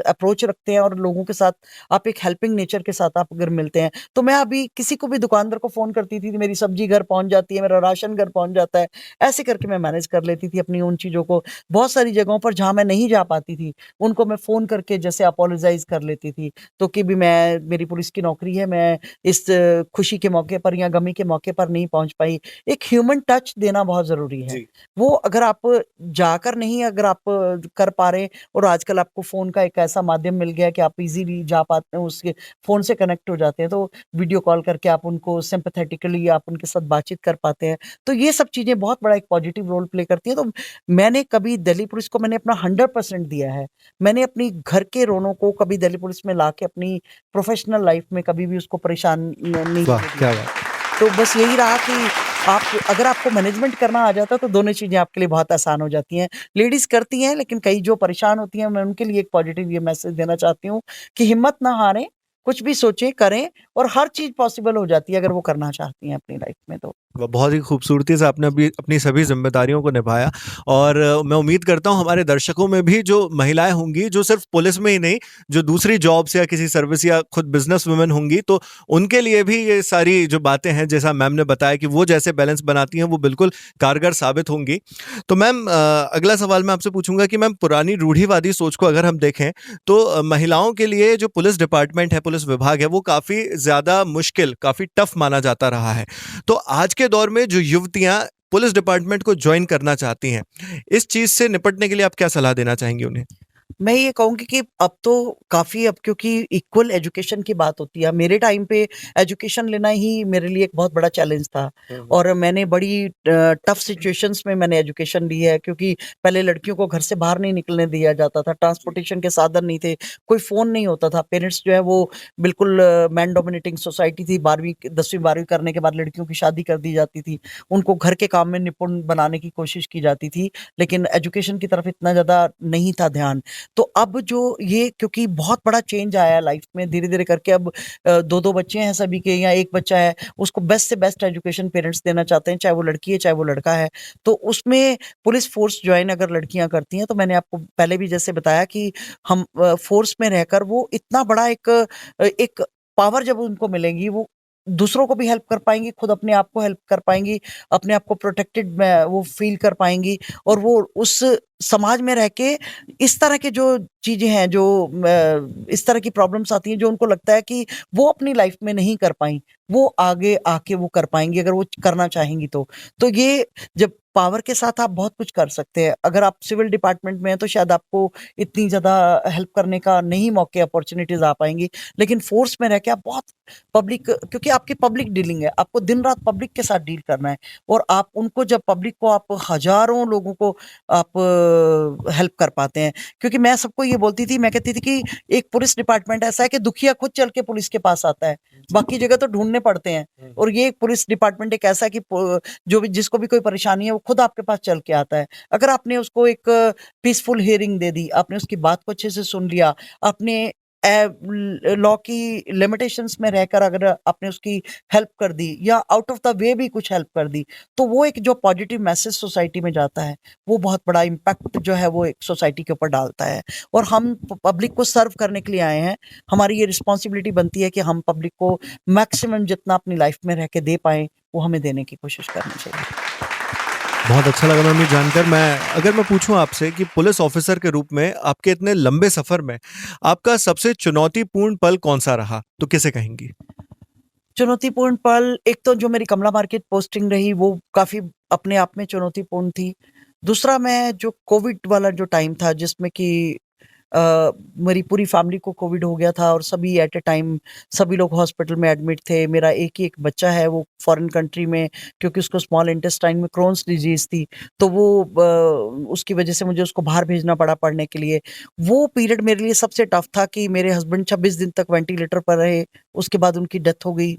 अप्रोच रखते हैं और लोगों के साथ आप एक हेल्पिंग नेचर के साथ आप अगर मिलते हैं। तो मैं अभी किसी को भी दुकानदार को फोन करती थी, मेरी सब्जी घर पहुंच जाती है, मेरा राशन घर पहुंच जाता है, ऐसे करके मैं मैनेज कर लेती थी अपनी उन चीजों को। बहुत सारी जगहों पर जहां मैं नहीं जा पाती थी, उनको मैं फोन करके जैसे अपोलोजाइज कर लेती थी, तो कि भी मैं, मेरी पुलिस की नौकरी है, मैं इस खुशी के मौके पर या गमी के मौके पर नहीं पहुंच पाई। एक ह्यूमन टच देना बहुत जरूरी है। जी। वो अगर आप जाकर नहीं, अगर आप कर पा रहे, और आजकल आपको फोन का एक ऐसा माध्यम मिल गया है कि आप इजीली जा पाते हैं, उसके फोन से कनेक्ट हो जाते हैं, तो वीडियो कॉल करके आप उनको सिंपैथेटिकली आप उनके साथ बातचीत कर पाते हैं। तो ये सब चीजें बहुत बड़ा एक पॉजिटिव रोल प्ले करती है। तो मैंने कभी दिल्ली पुलिस को मैंने अपना 100% दिया है। मैंने अपनी घर के रोनों को कभी दिल्ली पुलिस में लाके अपनी प्रोफेशनल लाइफ में कभी भी उसको परेशान नहीं वाह, होने क्या दिया। बात। तो बस यही रहा कि आप, अगर आपको मैनेजमेंट करना आ जाता है तो दोनों चीजें आपके लिए बहुत आसान हो जाती हैं। लेडीज करती हैं, लेकिन कई जो परेशान होती हैं, मैं उनके लिए एक पॉजिटिव ये मैसेज देना चाहती हूँ कि हिम्मत ना हारें, कुछ भी सोचें, करें, और हर चीज पॉसिबल हो जाती है अगर वो करना चाहती हैं अपनी लाइफ में तो। बहुत ही खूबसूरती से आपने अभी अपनी सभी ज़िम्मेदारियों को निभाया और मैं उम्मीद करता हूँ हमारे दर्शकों में भी जो महिलाएँ होंगी, जो सिर्फ़ पुलिस में ही नहीं, जो दूसरी जॉब्स या किसी सर्विस या खुद बिज़नेस वुमेन होंगी, तो उनके लिए भी ये सारी जो बातें हैं, जैसा मैम ने बताया कि वो जैसे बैलेंस बनाती हैं, वो बिल्कुल कारगर साबित होंगी। तो मैम अगला सवाल मैं आपसे पूछूँगा कि मैम पुरानी रूढ़िवादी सोच को अगर हम देखें, तो महिलाओं के लिए जो पुलिस डिपार्टमेंट है, पुलिस विभाग है, वो काफ़ी ज़्यादा मुश्किल, काफ़ी टफ़ माना जाता रहा है। तो आज के दौर में जो युवतियां पुलिस डिपार्टमेंट को ज्वाइन करना चाहती हैं, इस चीज से निपटने के लिए आप क्या सलाह देना चाहेंगे उन्हें? मैं ये कहूँगी कि अब तो काफ़ी, अब क्योंकि इक्वल एजुकेशन की बात होती है, मेरे टाइम पे एजुकेशन लेना ही मेरे लिए एक बहुत बड़ा चैलेंज था। और मैंने बड़ी टफ सिचुएशंस में मैंने एजुकेशन ली है, क्योंकि पहले लड़कियों को घर से बाहर नहीं निकलने दिया जाता था, ट्रांसपोर्टेशन के साधन नहीं थे, कोई फ़ोन नहीं होता था। पेरेंट्स जो है वो बिल्कुल मैन डोमिनेटिंग सोसाइटी थी। 12वीं 10वीं 12वीं करने के बाद लड़कियों की शादी कर दी जाती थी, उनको घर के काम में निपुण बनाने की कोशिश की जाती थी, लेकिन एजुकेशन की तरफ इतना ज़्यादा नहीं था ध्यान। तो अब जो ये, क्योंकि बहुत बड़ा चेंज आया है लाइफ में धीरे-धीरे करके, अब 2-2 बच्चे हैं सभी के, या 1 बच्चा है, उसको बेस्ट से बेस्ट एजुकेशन पेरेंट्स देना चाहते हैं, चाहे वो लड़की है, चाहे वो लड़का है। तो उसमें पुलिस फ़ोर्स जॉइन अगर लड़कियाँ करती हैं, तो मैंने आपको पहले भी जैसे बताया कि हम फ़ोर्स में रहकर वो इतना बड़ा एक पावर जब उनको मिलेगी, वो दूसरों को भी हेल्प कर पाएँगी, खुद अपने आप को हेल्प कर पाएँगी, अपने आप को प्रोटेक्टेड वो फ़ील कर पाएँगी, और वो उस समाज में रह के इस तरह के जो चीज़ें हैं, जो इस तरह की प्रॉब्लम्स आती हैं, जो उनको लगता है कि वो अपनी लाइफ में नहीं कर पाईं, वो आगे आके वो कर पाएँगी अगर वो करना चाहेंगी तो। तो ये, जब पावर के साथ आप बहुत कुछ कर सकते हैं। अगर आप सिविल डिपार्टमेंट में हैं तो शायद आपको इतनी ज़्यादा हेल्प करने का नहीं मौके, अपॉर्च्युनिटीज़ आ पाएँगी। लेकिन फ़ोर्स में रह के आप बहुत पब्लिक, क्योंकि आपकी पब्लिक डीलिंग है, आपको दिन-रात पब्लिक के साथ डील करना है, और आप उनको, जब पब्लिक को आप हज़ारों लोगों को आप हेल्प कर पाते हैं। क्योंकि मैं सबको ये बोलती थी, मैं कहती थी कि एक पुलिस डिपार्टमेंट ऐसा है कि दुखिया खुद चल के पुलिस के पास आता है, बाकी जगह तो ढूँढने पड़ते हैं। और ये एक पुलिस डिपार्टमेंट एक ऐसा है कि जो भी, जिसको भी कोई परेशानी है, वो खुद आपके पास चल के आता है। अगर आपने उसको एक पीसफुल हियरिंग दे दी, आपने उसकी बात को अच्छे से सुन लिया, आपने लॉ की लिमिटेशंस में रहकर अगर आपने उसकी हेल्प कर दी, या आउट ऑफ द वे भी कुछ हेल्प कर दी, तो वो एक जो पॉजिटिव मैसेज सोसाइटी में जाता है, वो बहुत बड़ा इम्पैक्ट जो है वो एक सोसाइटी के ऊपर डालता है। और हम पब्लिक को सर्व करने के लिए आए हैं, हमारी ये रिस्पॉन्सिबिलिटी बनती है कि हम पब्लिक को मैक्सिमम जितना अपनी लाइफ में रह के दे पाएँ, वो हमें देने की कोशिश करनी चाहिए। बहुत अच्छा लगा मैम ये जानकर। अगर मैं पूछूं आपसे कि पुलिस ऑफिसर के रूप में आपके इतने लंबे सफर में आपका सबसे चुनौतीपूर्ण पल कौन-सा रहा? तो किसे कहेंगी? चुनौतीपूर्ण पल, एक तो जो मेरी कमला मार्केट पोस्टिंग रही, वो काफ़ी अपने आप में चुनौतीपूर्ण थी। दूसरा, मैं जो कोविड वाला जो टाइम था, जिसमें कि मेरी पूरी फैमिली को कोविड हो गया था और सभी एट ए टाइम सभी लोग हॉस्पिटल में एडमिट थे। मेरा एक ही एक बच्चा है, वो फॉरेन कंट्री में, क्योंकि उसको स्मॉल इंटेस्टाइन में क्रोन्स डिजीज़ थी, तो वो उसकी वजह से मुझे उसको बाहर भेजना पड़ा पढ़ने के लिए। वो पीरियड मेरे लिए सबसे टफ था कि मेरे हस्बैंड 26 दिन तक वेंटिलेटर पर रहे, उसके बाद उनकी डेथ हो गई।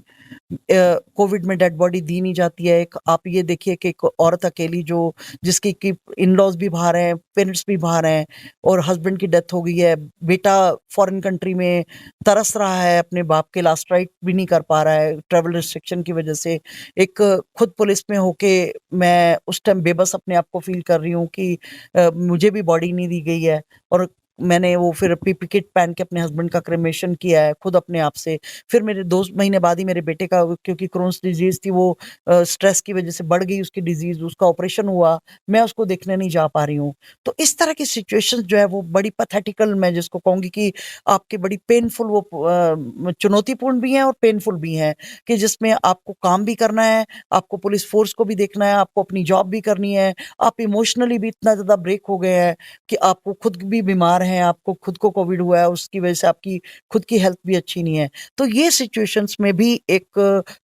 कोविड में डेड बॉडी दी नहीं जाती है। एक आप ये देखिए कि एक औरत अकेली जो जिसकी कि इन-लॉज़ भी बाहर हैं, पेरेंट्स भी बाहर हैं और हस्बैंड की डेथ हो गई है। बेटा फॉरेन कंट्री में तरस रहा है, अपने बाप के लास्ट राइट भी नहीं कर पा रहा है ट्रैवल रिस्ट्रिक्शन की वजह से। एक खुद पुलिस में होके मैं उस टाइम बेबस अपने आप को फ़ील कर रही हूँ कि मुझे भी बॉडी नहीं दी गई है और मैंने वो फिर पीपी किट पहन के अपने हस्बैंड का क्रेमेशन किया है खुद अपने आप से। फिर मेरे 2 महीने बाद ही मेरे बेटे का, क्योंकि क्रोन्स डिज़ीज़ थी, वो स्ट्रेस की वजह से बढ़ गई उसकी डिज़ीज़, उसका ऑपरेशन हुआ, मैं उसको देखने नहीं जा पा रही हूँ। तो इस तरह की सिचुएशंस जो है वो बड़ी पैथेटिकल, मैं जिसको कहूँगी कि आपकी बड़ी पेनफुल, वो चुनौतीपूर्ण भी हैं और पेनफुल भी हैं, कि जिसमें आपको काम भी करना है, आपको पुलिस फ़ोर्स को भी देखना है, आपको अपनी जॉब भी करनी है, आप इमोशनली भी इतना ज़्यादा ब्रेक हो गए हैं कि आपको खुद भी बीमार हैं, आपको खुद को कोविड हुआ है, उसकी वजह से आपकी खुद की हेल्थ भी अच्छी नहीं है। तो ये सिचुएशंस में भी एक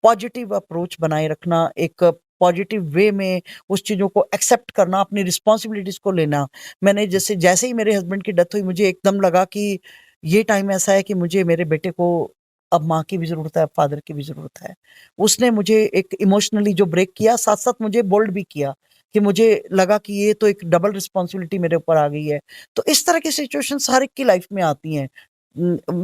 पॉजिटिव अप्रोच बनाए रखना, एक पॉजिटिव वे में उस चीज़ों को एक्सेप्ट करना, अपनी रिस्पॉन्सिबिलिटीज़ को लेना। मैंने जैसे जैसे ही मेरे हस्बैंड की डेथ हुई, मुझे एकदम लगा कि ये टाइम ऐसा है कि मुझे मेरे बेटे को अब माँ की भी ज़रूरत है, अब फादर की भी ज़रूरत है। उसने मुझे एक इमोशनली जो ब्रेक किया, साथ-साथ मुझे बोल्ड भी किया कि मुझे लगा कि ये तो एक डबल रिस्पॉन्सिबिलिटी मेरे ऊपर आ गई है। तो इस तरह की सिचुएशंस हर एक की लाइफ में आती हैं।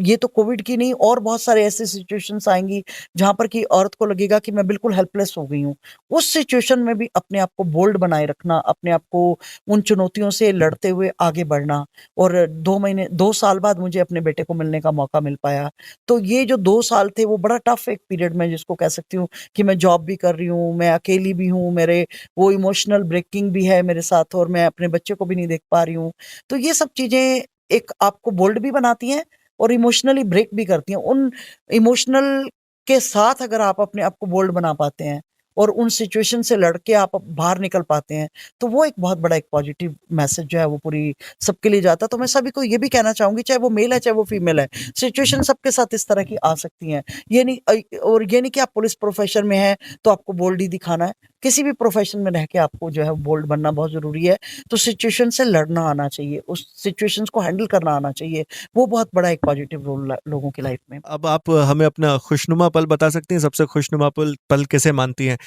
ये तो कोविड की नहीं, और बहुत सारे ऐसे सिचुएशंस आएँगी जहाँ पर कि औरत को लगेगा कि मैं बिल्कुल हेल्पलेस हो गई हूँ। उस सिचुएशन में भी अपने आप को बोल्ड बनाए रखना, अपने आप को उन चुनौतियों से लड़ते हुए आगे बढ़ना। और 2 साल बाद मुझे अपने बेटे को मिलने का मौका मिल पाया। तो ये जो 2 साल थे वो बड़ा टफ एक पीरियड, मैं जिसको कह सकती हूँ कि मैं जॉब भी कर रही हूँ, मैं अकेली भी हूँ, मेरे वो इमोशनल ब्रेकिंग भी है मेरे साथ और मैं अपने बच्चे को भी नहीं देख पा रही हूँ। तो ये सब चीज़ें एक आपको बोल्ड भी बनाती हैं और इमोशनली ब्रेक भी करती हैं। उन इमोशनल के साथ अगर आप अपने आप को बोल्ड बना पाते हैं और उन सिचुएशन से लड़ के आप बाहर निकल पाते हैं, तो वो एक बहुत बड़ा एक पॉजिटिव मैसेज जो है वो पूरी सबके लिए जाता है। तो मैं सभी को ये भी कहना चाहूँगी, चाहे वो मेल है, चाहे वो फीमेल है, सिचुएशन सबके साथ इस तरह की आ सकती हैं। ये नहीं कि आप पुलिस प्रोफ़ेशन में हैं, तो आपको बोल्ड ही दिखाना है। किसी भी प्रोफ़ेशन में रह के आपको जो है बोल्ड बनना बहुत ज़रूरी है। तो सिचुएशन से लड़ना आना चाहिए, उस सिचुएशंस को हैंडल करना आना चाहिए। वो बहुत बड़ा एक पॉजिटिव रोल लोगों की लाइफ में। अब आप हमें अपना खुशनुमा पल बता सकती हैं? सबसे खुशनुमा पल पल किसे मानती हैं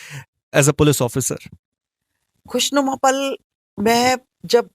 एज़ अ पुलिस ऑफिसर? खुशनुमा पल, मैं जब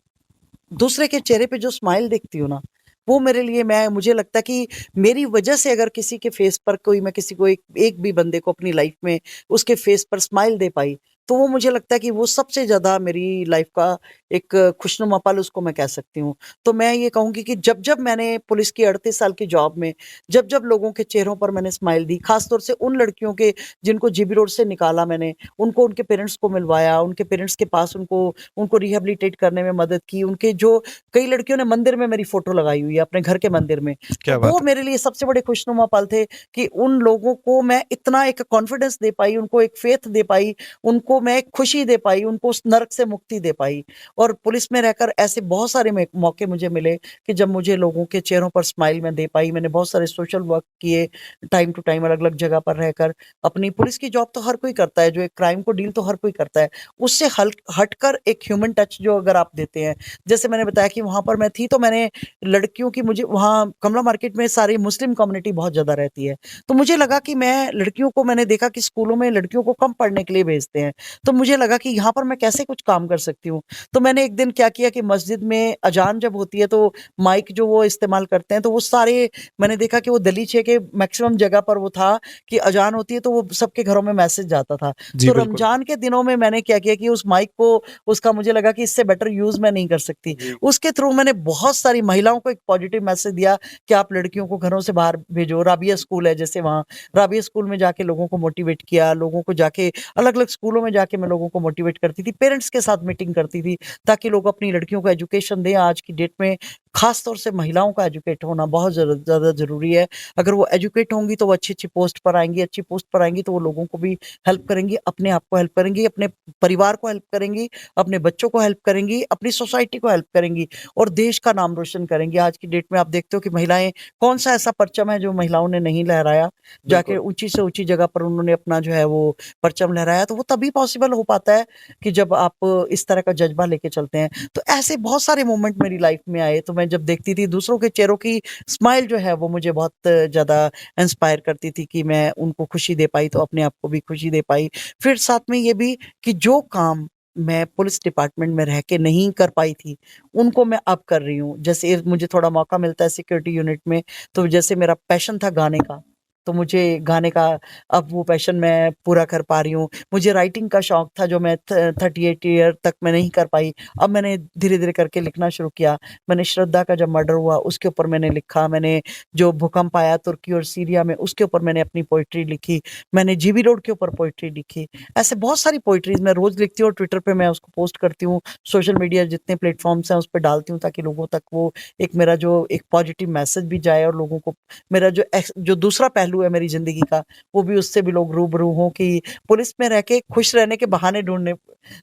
दूसरे के चेहरे पे जो स्माइल देखती हूँ ना, वो मेरे लिए, मैं मुझे लगता है कि मेरी वजह से अगर किसी के फेस पर कोई, मैं किसी को एक एक भी बंदे को अपनी लाइफ में उसके फेस पर स्माइल दे पाई, तो वो मुझे लगता है कि वो सबसे ज़्यादा मेरी लाइफ का एक खुशनुमा पल उसको मैं कह सकती हूँ। तो मैं ये कहूँगी कि जब-जब मैंने पुलिस की 38 साल की जॉब में जब-जब लोगों के चेहरों पर मैंने स्माइल दी, ख़ास तौर से उन लड़कियों के जिनको जीबी रोड से निकाला मैंने, उनको उनके पेरेंट्स को मिलवाया, उनके पेरेंट्स के पास उनको उनको रिहैबिलिटेट करने में मदद की, उनके जो कई लड़कियों ने मंदिर में मेरी फ़ोटो लगाई हुई है, अपने घर के मंदिर में। तो क्या वो बात है! मेरे लिए सबसे बड़े खुशनुमा पल थे कि उन लोगों को मैं इतना एक कॉन्फिडेंस दे पाई, उनको एक फ़ेथ दे पाई, उनको मैं एक खुशी दे पाई, उनको उस नर्क से मुक्ति दे पाई। और पुलिस में रहकर ऐसे बहुत सारे मौके मुझे मिले कि जब मुझे लोगों के चेहरों पर स्माइल मैं दे पाई। मैंने बहुत सारे सोशल वर्क किए, टाइम टू टाइम अलग-अलग जगह पर रहकर। अपनी पुलिस की जॉब तो हर कोई करता है, जो एक क्राइम को डील तो हर कोई करता है। उससे हटकर एक ह्यूमन टच जो अगर आप देते हैं, जैसे मैंने बताया कि वहाँ पर मैं थी, तो मैंने लड़कियों की, मुझे वहाँ कमला मार्केट में सारी मुस्लिम कम्युनिटी बहुत ज़्यादा रहती है। तो मुझे लगा कि मैं लड़कियों को, मैंने देखा कि स्कूलों में लड़कियों को कम पढ़ने के लिए भेजते हैं। तो मुझे लगा कि यहाँ पर मैं कैसे कुछ काम कर सकती हूँ। तो मैंने एक दिन क्या किया कि मस्जिद में अज़ान जब होती है तो माइक जो वो इस्तेमाल करते हैं, तो वो सारे, मैंने देखा कि वो दलीचे के मैक्सिमम जगह पर वो था कि अज़ान होती है तो वो सबके घरों में मैसेज जाता था। जी, तो बिल्कुल। रमज़ान के दिनों में मैंने क्या किया कि उस माइक को, उसका मुझे लगा कि इससे बेटर यूज़ मैं नहीं कर सकती। जी। उसके थ्रू मैंने बहुत सारी महिलाओं को एक पॉजिटिव मैसेज दिया कि आप लड़कियों को घरों से बाहर भेजो। राबिया स्कूल है जैसे, वहाँ राबिया स्कूल में जाके लोगों को मोटिवेट किया, लोगों को जाके अलग-अलग स्कूलों में जाके मैं लोगों को मोटिवेट करती थी, पेरेंट्स के साथ मीटिंग करती थी ताकि लोग अपनी लड़कियों को एजुकेशन दें। आज की डेट में ख़ास तौर से महिलाओं का एजुकेट होना बहुत ज़्यादा ज़रूरी है। अगर वो एजुकेट होंगी तो वो अच्छी-अच्छी पोस्ट पर आएँगी, अच्छी पोस्ट पर आएँगी तो वो लोगों को भी हेल्प करेंगी, अपने आप को हेल्प करेंगी, अपने परिवार को हेल्प करेंगी, अपने बच्चों को हेल्प करेंगी, अपनी सोसाइटी को हेल्प करेंगी और देश का नाम रोशन करेंगी। आज की डेट में आप देखते हो कि महिलाएँ कौन-सा ऐसा परचम है जो महिलाओं ने नहीं लहराया, जाके बिल्कुल। ऊँची से ऊँची जगह पर उन्होंने अपना जो है वो परचम लहराया, तो वो तभी पॉसिबल हो पाता है कि जब आप इस तरह का जज़्बा लेके चलते हैं। तो ऐसे बहुत सारे मोमेंट मेरी लाइफ में आए, तो मैं जब देखती थी दूसरों के चेहरों की स्माइल जो है वो मुझे बहुत ज़्यादा इंस्पायर करती थी कि मैं उनको खुशी दे पाई तो अपने आप को भी खुशी दे पाई। फिर साथ में ये भी कि जो काम मैं पुलिस डिपार्टमेंट में रह के नहीं कर पाई थी, उनको मैं अब कर रही हूँ। जैसे मुझे थोड़ा मौका मिलता है सिक्योरिटी यूनिट में, तो जैसे मेरा पैशन था गाने का, तो मुझे गाने का अब वो पैशन मैं पूरा कर पा रही हूँ। मुझे राइटिंग का शौक था जो मैं 38 ईयर तक मैं नहीं कर पाई। अब मैंने धीरे-धीरे करके लिखना शुरू किया। मैंने श्रद्धा का जब मर्डर हुआ उसके ऊपर मैंने लिखा, मैंने जो भूकंप आया तुर्की और सीरिया में उसके ऊपर मैंने अपनी पोएट्री लिखी, मैंने जीबी रोड के ऊपर पोएट्री लिखी। ऐसे बहुत सारी पोएट्रीज़ मैं रोज़ लिखती हूँ और ट्विटर पे मैं उसको पोस्ट करती हूँ। सोशल मीडिया जितने प्लेटफ़ॉर्म्स हैं उस पे डालती हूँ ताकि लोगों तक वो एक मेरा जो एक पॉज़िटिव मैसेज भी जाए और लोगों को मेरा जो दूसरा पहलू है मेरी ज़िंदगी का, वो भी उससे भी लोग रूबरू हों कि पुलिस में रह के खुश रहने के बहाने ढूँढने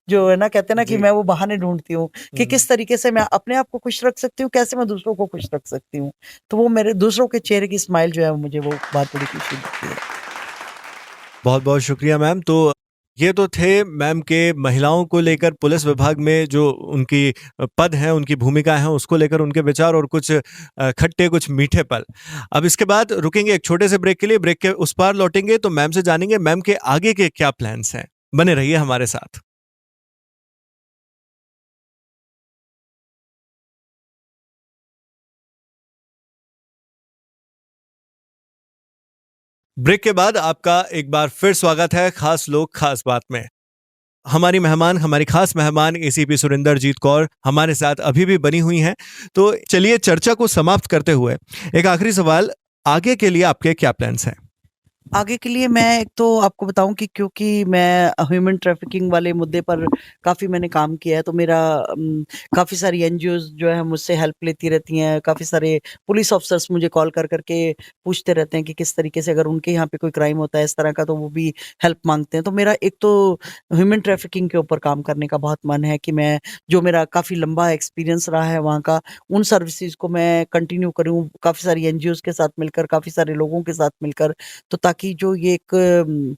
जो है ना कहते हैं ना कि जी। मैं वो बहाने ढूँढती हूँ कि हुँ। किस तरीके से मैं अपने आप को खुश रख सकती हूँ, कैसे मैं दूसरों को खुश रख सकती हूँ। तो वो मेरे दूसरों के चेहरे की स्माइल जो है मुझे वो बहुत बड़ी खुशी देती है। बहुत-बहुत शुक्रिया मैम। तो ये तो थे मैम के महिलाओं को लेकर पुलिस विभाग में जो उनकी पद हैं, उनकी भूमिका है, उसको लेकर उनके विचार और कुछ खट्टे, कुछ मीठे पल। अब इसके बाद रुकेंगे एक छोटे से ब्रेक के लिए, ब्रेक के उस पार लौटेंगे तो मैम से जानेंगे मैम के आगे के क्या प्लान्स हैं। बने रहिए हमारे साथ। ब्रेक के बाद आपका एक बार फिर स्वागत है खास लोग खास बात में। हमारी मेहमान, हमारी खास मेहमान एसीपी सुरिंदरजीत कौर हमारे साथ अभी भी बनी हुई हैं। तो चलिए चर्चा को समाप्त करते हुए एक आखिरी सवाल, आगे के लिए आपके क्या प्लान्स हैं? आगे के लिए मैं एक तो आपको बताऊँ कि क्योंकि मैं ह्यूमन ट्रैफिकिंग वाले मुद्दे पर काफ़ी मैंने काम किया है, तो मेरा काफ़ी सारी एनजीओज़ जो है मुझसे हेल्प लेती रहती हैं। काफ़ी सारे पुलिस ऑफ़िसर्स मुझे कॉल कर कर के पूछते रहते हैं कि किस तरीके से अगर उनके यहाँ पे कोई क्राइम होता है इस तरह का तो वो भी हेल्प माँगते हैं। तो मेरा एक तो ह्यूमन ट्रैफिकिंग के ऊपर काम करने का बहुत मन है कि मैं जो मेरा काफ़ी लंबा एक्सपीरियंस रहा है वहाँ का, उन सर्विसेज़ को मैं कंटिन्यू करूँ, काफ़ी सारी एनजीओज़ के साथ मिलकर, काफ़ी सारे लोगों के साथ मिलकर तो ताकि जो ये एक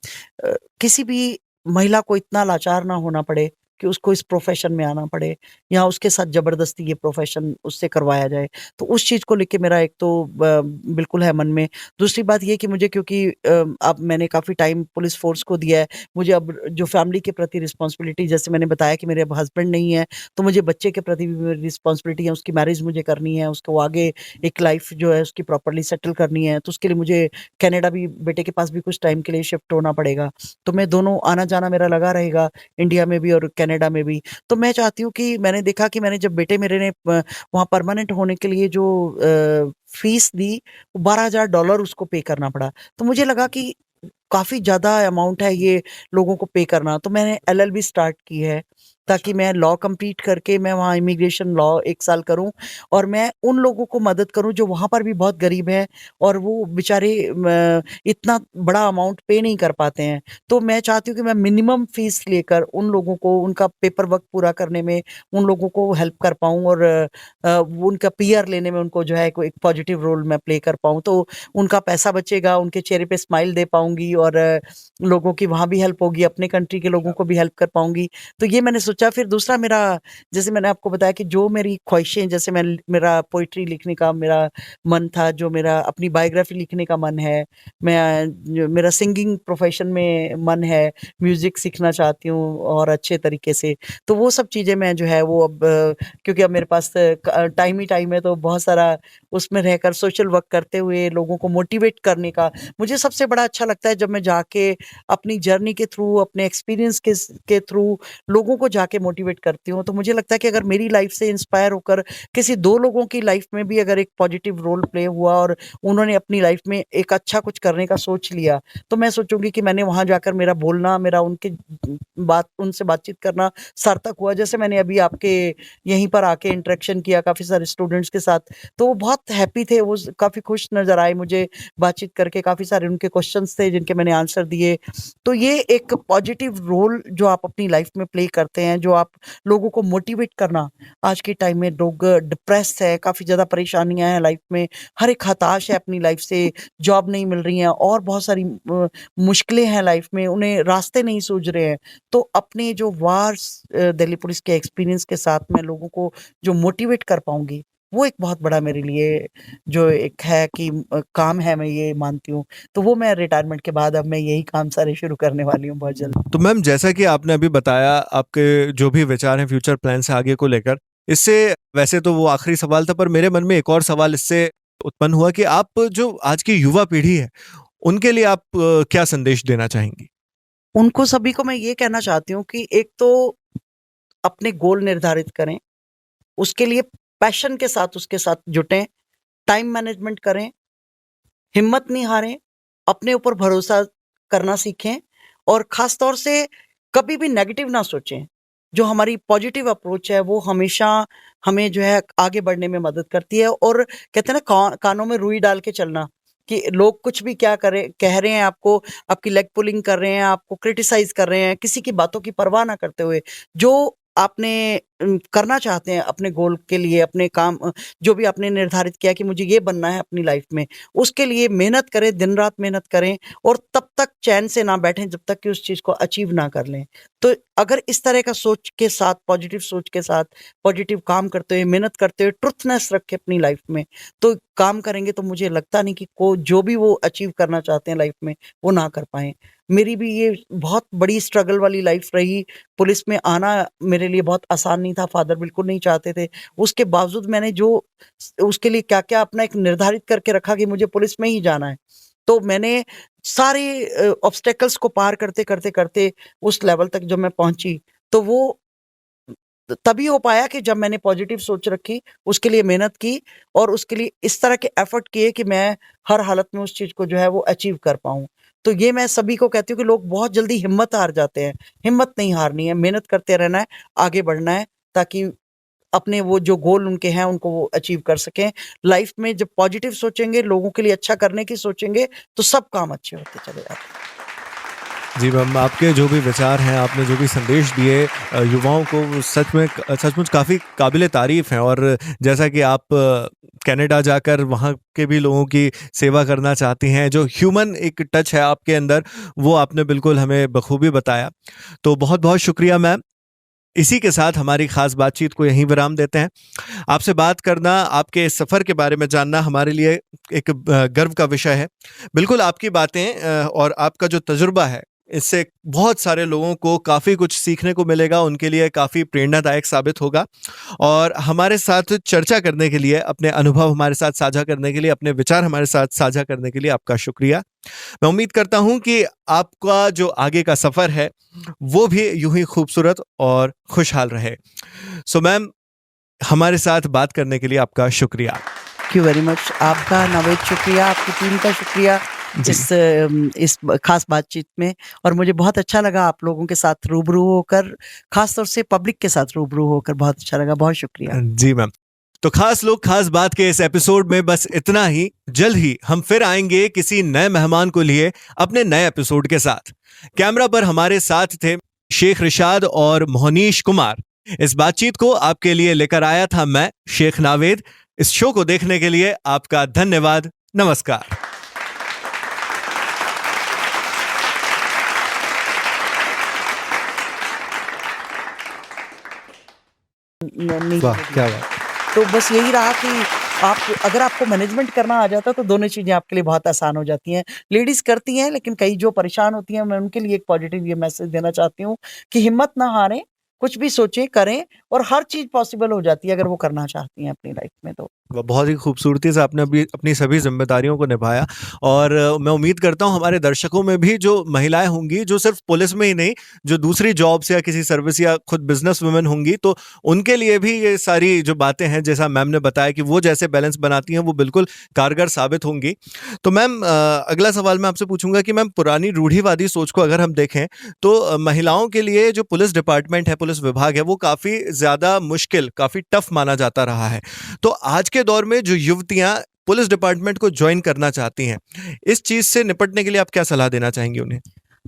किसी भी महिला को इतना लाचार ना होना पड़े कि उसको इस प्रोफ़ेशन में आना पड़े या उसके साथ ज़बरदस्ती ये प्रोफ़ेशन उससे करवाया जाए। तो उस चीज़ को लेके मेरा एक तो बिल्कुल है मन में। दूसरी बात ये कि मुझे क्योंकि अब मैंने काफ़ी टाइम पुलिस फ़ोर्स को दिया है, मुझे अब जो फ़ैमिली के प्रति रिस्पॉन्सिबिलिटी जैसे मैंने बताया कि मेरे अब हस्बैंड नहीं है, तो मुझे बच्चे के प्रति भी मेरी रिस्पॉन्सिबिलिटी है, उसकी मैरिज मुझे करनी है, उसको आगे एक लाइफ़ जो है उसकी प्रॉपर्ली सेटल करनी है, तो उसके लिए मुझे कनाडा भी बेटे के पास भी कुछ टाइम के लिए शिफ्ट होना पड़ेगा। तो मैं दोनों आना-जाना मेरा लगा रहेगा, इंडिया में भी और कनाडा में भी। तो मैं चाहती हूँ कि मैंने देखा कि मैंने जब बेटे मेरे ने वहाँ परमानेंट होने के लिए जो फीस दी, वो $12,000 उसको पे करना पड़ा। तो मुझे लगा कि काफ़ी ज़्यादा अमाउंट है ये लोगों को पे करना, तो मैंने एलएलबी स्टार्ट की है, ताकि मैं लॉ कंप्लीट करके मैं वहाँ इमिग्रेशन लॉ 1 साल करूँ और मैं उन लोगों को मदद करूँ जो वहाँ पर भी बहुत गरीब हैं और वो बेचारे इतना बड़ा अमाउंट पे नहीं कर पाते हैं। तो मैं चाहती हूँ कि मैं मिनिमम फीस लेकर उन लोगों को उनका पेपर वर्क पूरा करने में उन लोगों को हेल्प कर पाऊँ और वो उनका पीआर लेने में उनको जो है एक पॉजिटिव रोल मैं प्ले कर पाऊँ। तो उनका पैसा बचेगा, उनके चेहरे पे स्माइल दे पाऊँगी और लोगों की वहाँ भी हेल्प होगी, अपने कंट्री के लोगों को भी हेल्प कर पाऊँगी। तो ये मैंने सोचा फिर दूसरा मेरा जैसे मैंने आपको बताया कि जो मेरी ख्वाहिशें जैसे मेरा पोएट्री लिखने का मेरा मन था, जो मेरा अपनी बायोग्राफ़ी लिखने का मन है, जो मेरा सिंगिंग प्रोफ़ेशन में मन है, म्यूज़िक सीखना चाहती हूँ और अच्छे तरीके से। तो वो सब चीज़ें मैं जो है वो अब क्योंकि अब मेरे पास टाइम ही टाइम है तो बहुत सारा उसमें रहकर सोशल वर्क करते हुए लोगों को मोटिवेट करने का मुझे सबसे बड़ा अच्छा लगता है जब मैं जाके अपनी जर्नी के थ्रू, अपने एक्सपीरियंस के थ्रू लोगों को जाके मोटिवेट करती हूँ। तो मुझे लगता है कि अगर मेरी लाइफ से इंस्पायर होकर किसी 2 लोगों की लाइफ में भी अगर एक पॉजिटिव रोल प्ले हुआ और उन्होंने अपनी लाइफ में एक अच्छा कुछ करने का सोच लिया, तो मैं सोचूँगी कि मैंने वहाँ जाकर मेरा बोलना, मेरा उनसे बातचीत करना सार्थक हुआ। जैसे मैंने अभी आपके यहीं पर आके इंटरेक्शन किया काफ़ी सारे स्टूडेंट्स के साथ, तो वो बहुत हैप्पी थे, वो काफ़ी खुश नज़र आए मुझे बातचीत करके। काफ़ी सारे उनके क्वेश्चन्स थे जिनके मैंने आंसर दिए। तो ये एक पॉजिटिव रोल जो आप अपनी लाइफ में प्ले करते हैं, जो आप लोगों को मोटिवेट करना। आज के टाइम में लोग डिप्रेस्ड है, काफ़ी ज़्यादा परेशानियाँ हैं लाइफ में, हर एक हताश है अपनी लाइफ से, जॉब नहीं मिल रही है और बहुत सारी मुश्किलें हैं लाइफ में, उन्हें रास्ते नहीं सूझ रहे हैं। तो अपने जो दिल्ली पुलिस के एक्सपीरियंस के साथ मैं लोगों को जो मोटिवेट कर पाऊँगी, वो एक बहुत बड़ा मेरे लिए जो एक है कि काम है, मैं ये मानती हूँ। तो वो मैं रिटायरमेंट के बाद अब मैं यही काम सारे शुरू करने वाली हूँ बहुत जल्द। तो मैम, जैसा कि आपने अभी बताया आपके जो भी विचार हैं फ्यूचर प्लान से आगे को लेकर, इससे वैसे तो वो आखिरी सवाल था, पर मेरे मन में एक और सवाल इससे उत्पन्न हुआ कि आप जो आज की युवा पीढ़ी है, उनके लिए आप क्या संदेश देना चाहेंगी? उनको सभी को मैं ये कहना चाहती हूँ कि एक तो अपने गोल निर्धारित करें, उसके लिए पैशन के साथ उसके साथ जुटें, टाइम मैनेजमेंट करें, हिम्मत नहीं हारें, अपने ऊपर भरोसा करना सीखें और ख़ास तौर से कभी भी नेगेटिव ना सोचें। जो हमारी पॉजिटिव अप्रोच है वो हमेशा हमें जो है आगे बढ़ने में मदद करती है और कहते हैं ना कानों में रुई डाल के चलना कि लोग कुछ भी क्या कह रहे हैं आपको, आपकी लेग पुलिंग कर रहे हैं, आपको क्रिटिसाइज़ कर रहे हैं, किसी की बातों की परवाह ना करते हुए, जो आपने करना चाहते हैं अपने गोल के लिए, अपने काम जो भी आपने निर्धारित किया कि मुझे ये बनना है अपनी लाइफ में, उसके लिए मेहनत करें, दिन-रात मेहनत करें और तब तक चैन से ना बैठें जब तक कि उस चीज़ को अचीव ना कर लें। तो अगर इस तरह का सोच के साथ, पॉजिटिव सोच के साथ, पॉजिटिव काम करते हुए, मेहनत करते हुए, ट्रुथनेस रखें अपनी लाइफ में, तो काम करेंगे तो मुझे लगता नहीं कि जो भी वो अचीव करना चाहते हैं लाइफ में, वो ना कर पाएँ। मेरी भी ये बहुत बड़ी स्ट्रगल वाली लाइफ रही। पुलिस में आना मेरे लिए बहुत आसान नहीं था, फ़ादर बिल्कुल नहीं चाहते थे। उसके बावजूद मैंने जो उसके लिए क्या-क्या अपना एक निर्धारित करके रखा कि मुझे पुलिस में ही जाना है। तो मैंने सारे ऑब्स्टेकल्स को पार करते उस लेवल तक जब मैं पहुँची, तो वो तभी हो पाया कि जब मैंने पॉजिटिव सोच रखी, उसके लिए मेहनत की और उसके लिए इस तरह के एफर्ट किए कि मैं हर हालत में उस चीज़ को जो है वो अचीव कर पाऊँ। तो ये मैं सभी को कहती हूँ कि लोग बहुत जल्दी हिम्मत हार जाते हैं। हिम्मत नहीं हारनी है, मेहनत करते रहना है, आगे बढ़ना है ताकि अपने वो जो गोल उनके हैं उनको वो अचीव कर सकें। लाइफ में जब पॉजिटिव सोचेंगे, लोगों के लिए अच्छा करने की सोचेंगे, तो सब काम अच्छे होते चले जाते हैं। जी मैम, आपके जो भी विचार हैं, आपने जो भी संदेश दिए युवाओं को, वो सचमुच काफ़ी काबिले तारीफ़ हैं। और जैसा कि आप कनाडा जाकर वहाँ के भी लोगों की सेवा करना चाहती हैं, जो ह्यूमन एक टच है आपके अंदर, वो आपने बिल्कुल हमें बखूबी बताया। तो बहुत-बहुत शुक्रिया मैम। इसी के साथ हमारी ख़ास बातचीत को यहीं विराम देते हैं। आपसे बात करना, आपके इस सफ़र के बारे में जानना हमारे लिए एक गर्व का विषय है। बिल्कुल आपकी बातें और आपका जो तजुर्बा है, इससे बहुत सारे लोगों को काफ़ी कुछ सीखने को मिलेगा, उनके लिए काफ़ी प्रेरणादायक साबित होगा। और हमारे साथ चर्चा करने के लिए, अपने अनुभव हमारे साथ साझा करने के लिए, अपने विचार हमारे साथ साझा करने के लिए आपका शुक्रिया। मैं उम्मीद करता हूँ कि आपका जो आगे का सफ़र है, वो भी यूँ ही खूबसूरत और खुशहाल रहे। सो मैम, हमारे साथ बात करने के लिए आपका शुक्रिया। Thank you very much. आपका नावेद शुक्रिया, आपकी टीम का शुक्रिया जी। इस खास बातचीत में और मुझे बहुत अच्छा लगा आप लोगों के साथ रूबरू होकर, खास तौर से पब्लिक के साथ रूबरू होकर बहुत अच्छा लगा। बहुत शुक्रिया। जी मैम। तो खास लोग खास बात के इस एपिसोड में बस इतना ही। जल्द ही हम फिर आएंगे किसी नए मेहमान को लिए अपने नए एपिसोड के साथ। कैमरा पर हमारे साथ थे शेख रिशाद और मोहनीश कुमार। इस बातचीत को आपके लिए लेकर आया था मैं, शेख नावेद। इस शो को देखने के लिए आपका धन्यवाद। नमस्कार। नहीं, वाह, क्या बात। तो बस यही रहा कि अगर आपको मैनेजमेंट करना आ जाता तो दोनों चीज़ें आपके लिए बहुत आसान हो जाती हैं। लेडीज़ करती हैं लेकिन कई जो परेशान होती हैं, मैं उनके लिए एक पॉजिटिव ये मैसेज देना चाहती हूँ कि हिम्मत ना हारें, कुछ भी सोचें, करें और हर चीज़ पॉसिबल हो जाती है अगर वो करना चाहती हैं अपनी लाइफ में तो। बहुत ही खूबसूरती से आपने अभी अपनी सभी ज़िम्मेदारियों को निभाया और मैं उम्मीद करता हूँ हमारे दर्शकों में भी जो महिलाएँ होंगी, जो सिर्फ़ पुलिस में ही नहीं, जो दूसरी जॉब्स या किसी सर्विस या खुद बिज़नेस वुमेन होंगी, तो उनके लिए भी ये सारी जो बातें हैं, जैसा मैम ने बताया कि वो जैसे बैलेंस बनाती हैं, वो बिल्कुल कारगर साबित होंगी। तो मैम अगला सवाल मैं आपसे पूछूँगा कि मैम पुरानी रूढ़िवादी सोच को अगर हम देखें, तो महिलाओं के लिए जो पुलिस डिपार्टमेंट है, पुलिस विभाग है, वो काफ़ी ज़्यादा मुश्किल, काफ़ी टफ़ माना जाता रहा है। तो आज के दौर में जो युवतियां पुलिस डिपार्टमेंट को ज्वाइन करना चाहती हैं, इस चीज से निपटने के लिए आप क्या सलाह देना चाहेंगी उन्हें?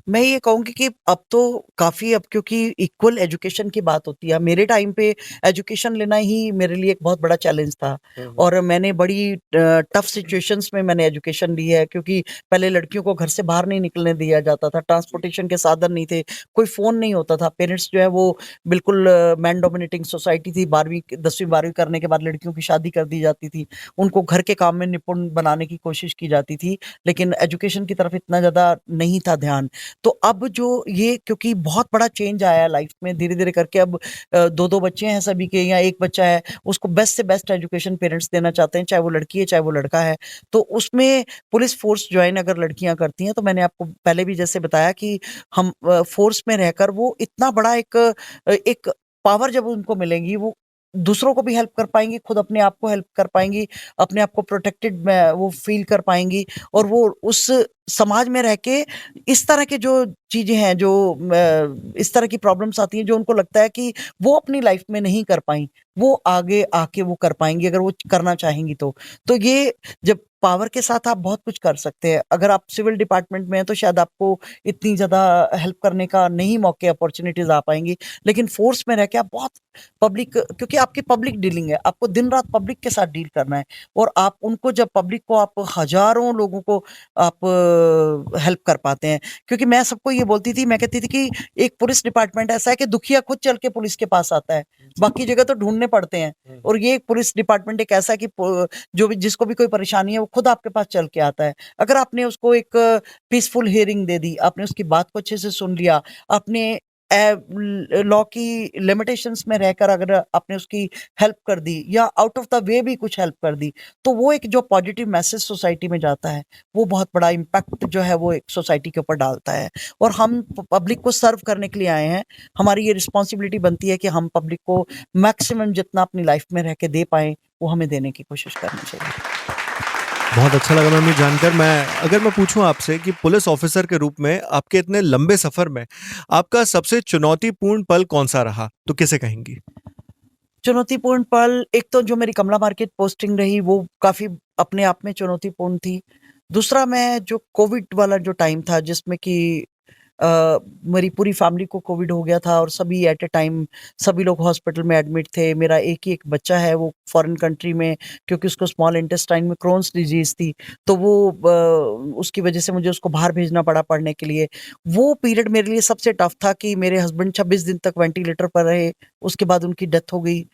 मैं ये कहूँगी कि अब तो काफ़ी अब क्योंकि इक्वल एजुकेशन की बात होती है। मेरे टाइम पे एजुकेशन लेना ही मेरे लिए एक बहुत बड़ा चैलेंज था और मैंने बड़ी टफ सिचुएशंस में मैंने एजुकेशन ली है क्योंकि पहले लड़कियों को घर से बाहर नहीं निकलने दिया जाता था। ट्रांसपोर्टेशन के साधन नहीं थे, कोई फ़ोन नहीं होता था। पेरेंट्स जो है वो बिल्कुल मैन डोमिनेटिंग सोसाइटी थी। 12वीं 10वीं 12वीं करने के बाद लड़कियों की शादी कर दी जाती थी। उनको घर के काम में निपुण बनाने की कोशिश की जाती थी, लेकिन एजुकेशन की तरफ इतना ज़्यादा नहीं था ध्यान। तो अब जो ये क्योंकि बहुत बड़ा चेंज आया है लाइफ में धीरे-धीरे करके अब 2-2 बच्चे हैं सभी के या 1 बच्चा है, उसको बेस्ट से बेस्ट एजुकेशन पेरेंट्स देना चाहते हैं, चाहे वो लड़की है, चाहे वो लड़का है। तो उसमें पुलिस फ़ोर्स जॉइन अगर लड़कियाँ करती हैं, तो मैंने आपको पहले भी जैसे बताया कि हम फ़ोर्स में रहकर वो इतना बड़ा एक पावर जब उनको मिलेगी, वो दूसरों को भी हेल्प कर पाएँगी, खुद अपने आप को हेल्प कर पाएँगी, अपने आप को प्रोटेक्टेड वो फ़ील कर पाएँगी और वो उस समाज में रह के इस तरह के जो चीज़ें हैं, जो इस तरह की प्रॉब्लम्स आती हैं, जो उनको लगता है कि वो अपनी लाइफ में नहीं कर पाईं, वो आगे आके वो कर पाएँगी अगर वो करना चाहेंगी तो। तो ये जब पावर के साथ आप बहुत कुछ कर सकते हैं। अगर आप सिविल डिपार्टमेंट में हैं, तो शायद आपको इतनी ज़्यादा हेल्प करने का नहीं मौके अपॉर्च्युनिटीज़ आ पाएँगी। लेकिन फ़ोर्स में रह के आप बहुत पब्लिक क्योंकि आपकी पब्लिक डीलिंग है, आपको दिन-रात पब्लिक के साथ डील करना है और आप उनको जब पब्लिक को आप हज़ारों लोगों को आप हेल्प कर पाते हैं। क्योंकि मैं सबको ये बोलती थी, मैं कहती थी कि एक पुलिस डिपार्टमेंट ऐसा है कि दुखिया खुद चल के पुलिस के पास आता है, बाकी जगह तो ढूँढने पड़ते हैं और ये एक पुलिस डिपार्टमेंट एक ऐसा है कि जो भी जिसको भी कोई परेशानी है, वो खुद आपके पास चल के आता है। अगर आपने उसको एक पीसफुल हियरिंग दे दी, आपने उसकी बात को अच्छे से सुन लिया, आपने लॉ की लिमिटेशंस में रहकर अगर आपने उसकी हेल्प कर दी या आउट ऑफ द वे भी कुछ हेल्प कर दी, तो वो एक जो पॉजिटिव मैसेज सोसाइटी में जाता है, वो बहुत बड़ा इम्पैक्ट जो है वो एक सोसाइटी के ऊपर डालता है और हम पब्लिक को सर्व करने के लिए आए हैं। हमारी ये रिस्पॉन्सिबिलिटी बनती है कि हम पब्लिक को मैक्सिमम जितना अपनी लाइफ में रह के दे पाएँ, वो हमें देने की कोशिश करनी चाहिए। बहुत अच्छा लगा मैम ये जानकर। अगर मैं पूछूं आपसे कि पुलिस ऑफिसर के रूप में आपके इतने लंबे सफर में आपका सबसे चुनौतीपूर्ण पल कौन सा रहा, तो किसे कहेंगी? चुनौतीपूर्ण पल एक तो जो मेरी कमला मार्केट पोस्टिंग रही वो काफ़ी अपने आप में चुनौतीपूर्ण थी। दूसरा मैं जो कोविड वाला जो टाइम था जिसमें कि मेरी पूरी फैमिली को कोविड हो गया था और सभी एट अ टाइम सभी लोग हॉस्पिटल में एडमिट थे। मेरा एक ही एक बच्चा है वो फॉरेन कंट्री में क्योंकि उसको स्मॉल इंटेस्टाइन में क्रोन्स डिजीज़ थी, तो वो उसकी वजह से मुझे उसको बाहर भेजना पड़ा पढ़ने के लिए। वो पीरियड मेरे लिए सबसे टफ था कि मेरे हस्बैंड 26 दिन तक वेंटिलेटर पर रहे, उसके बाद उनकी डेथ हो गई।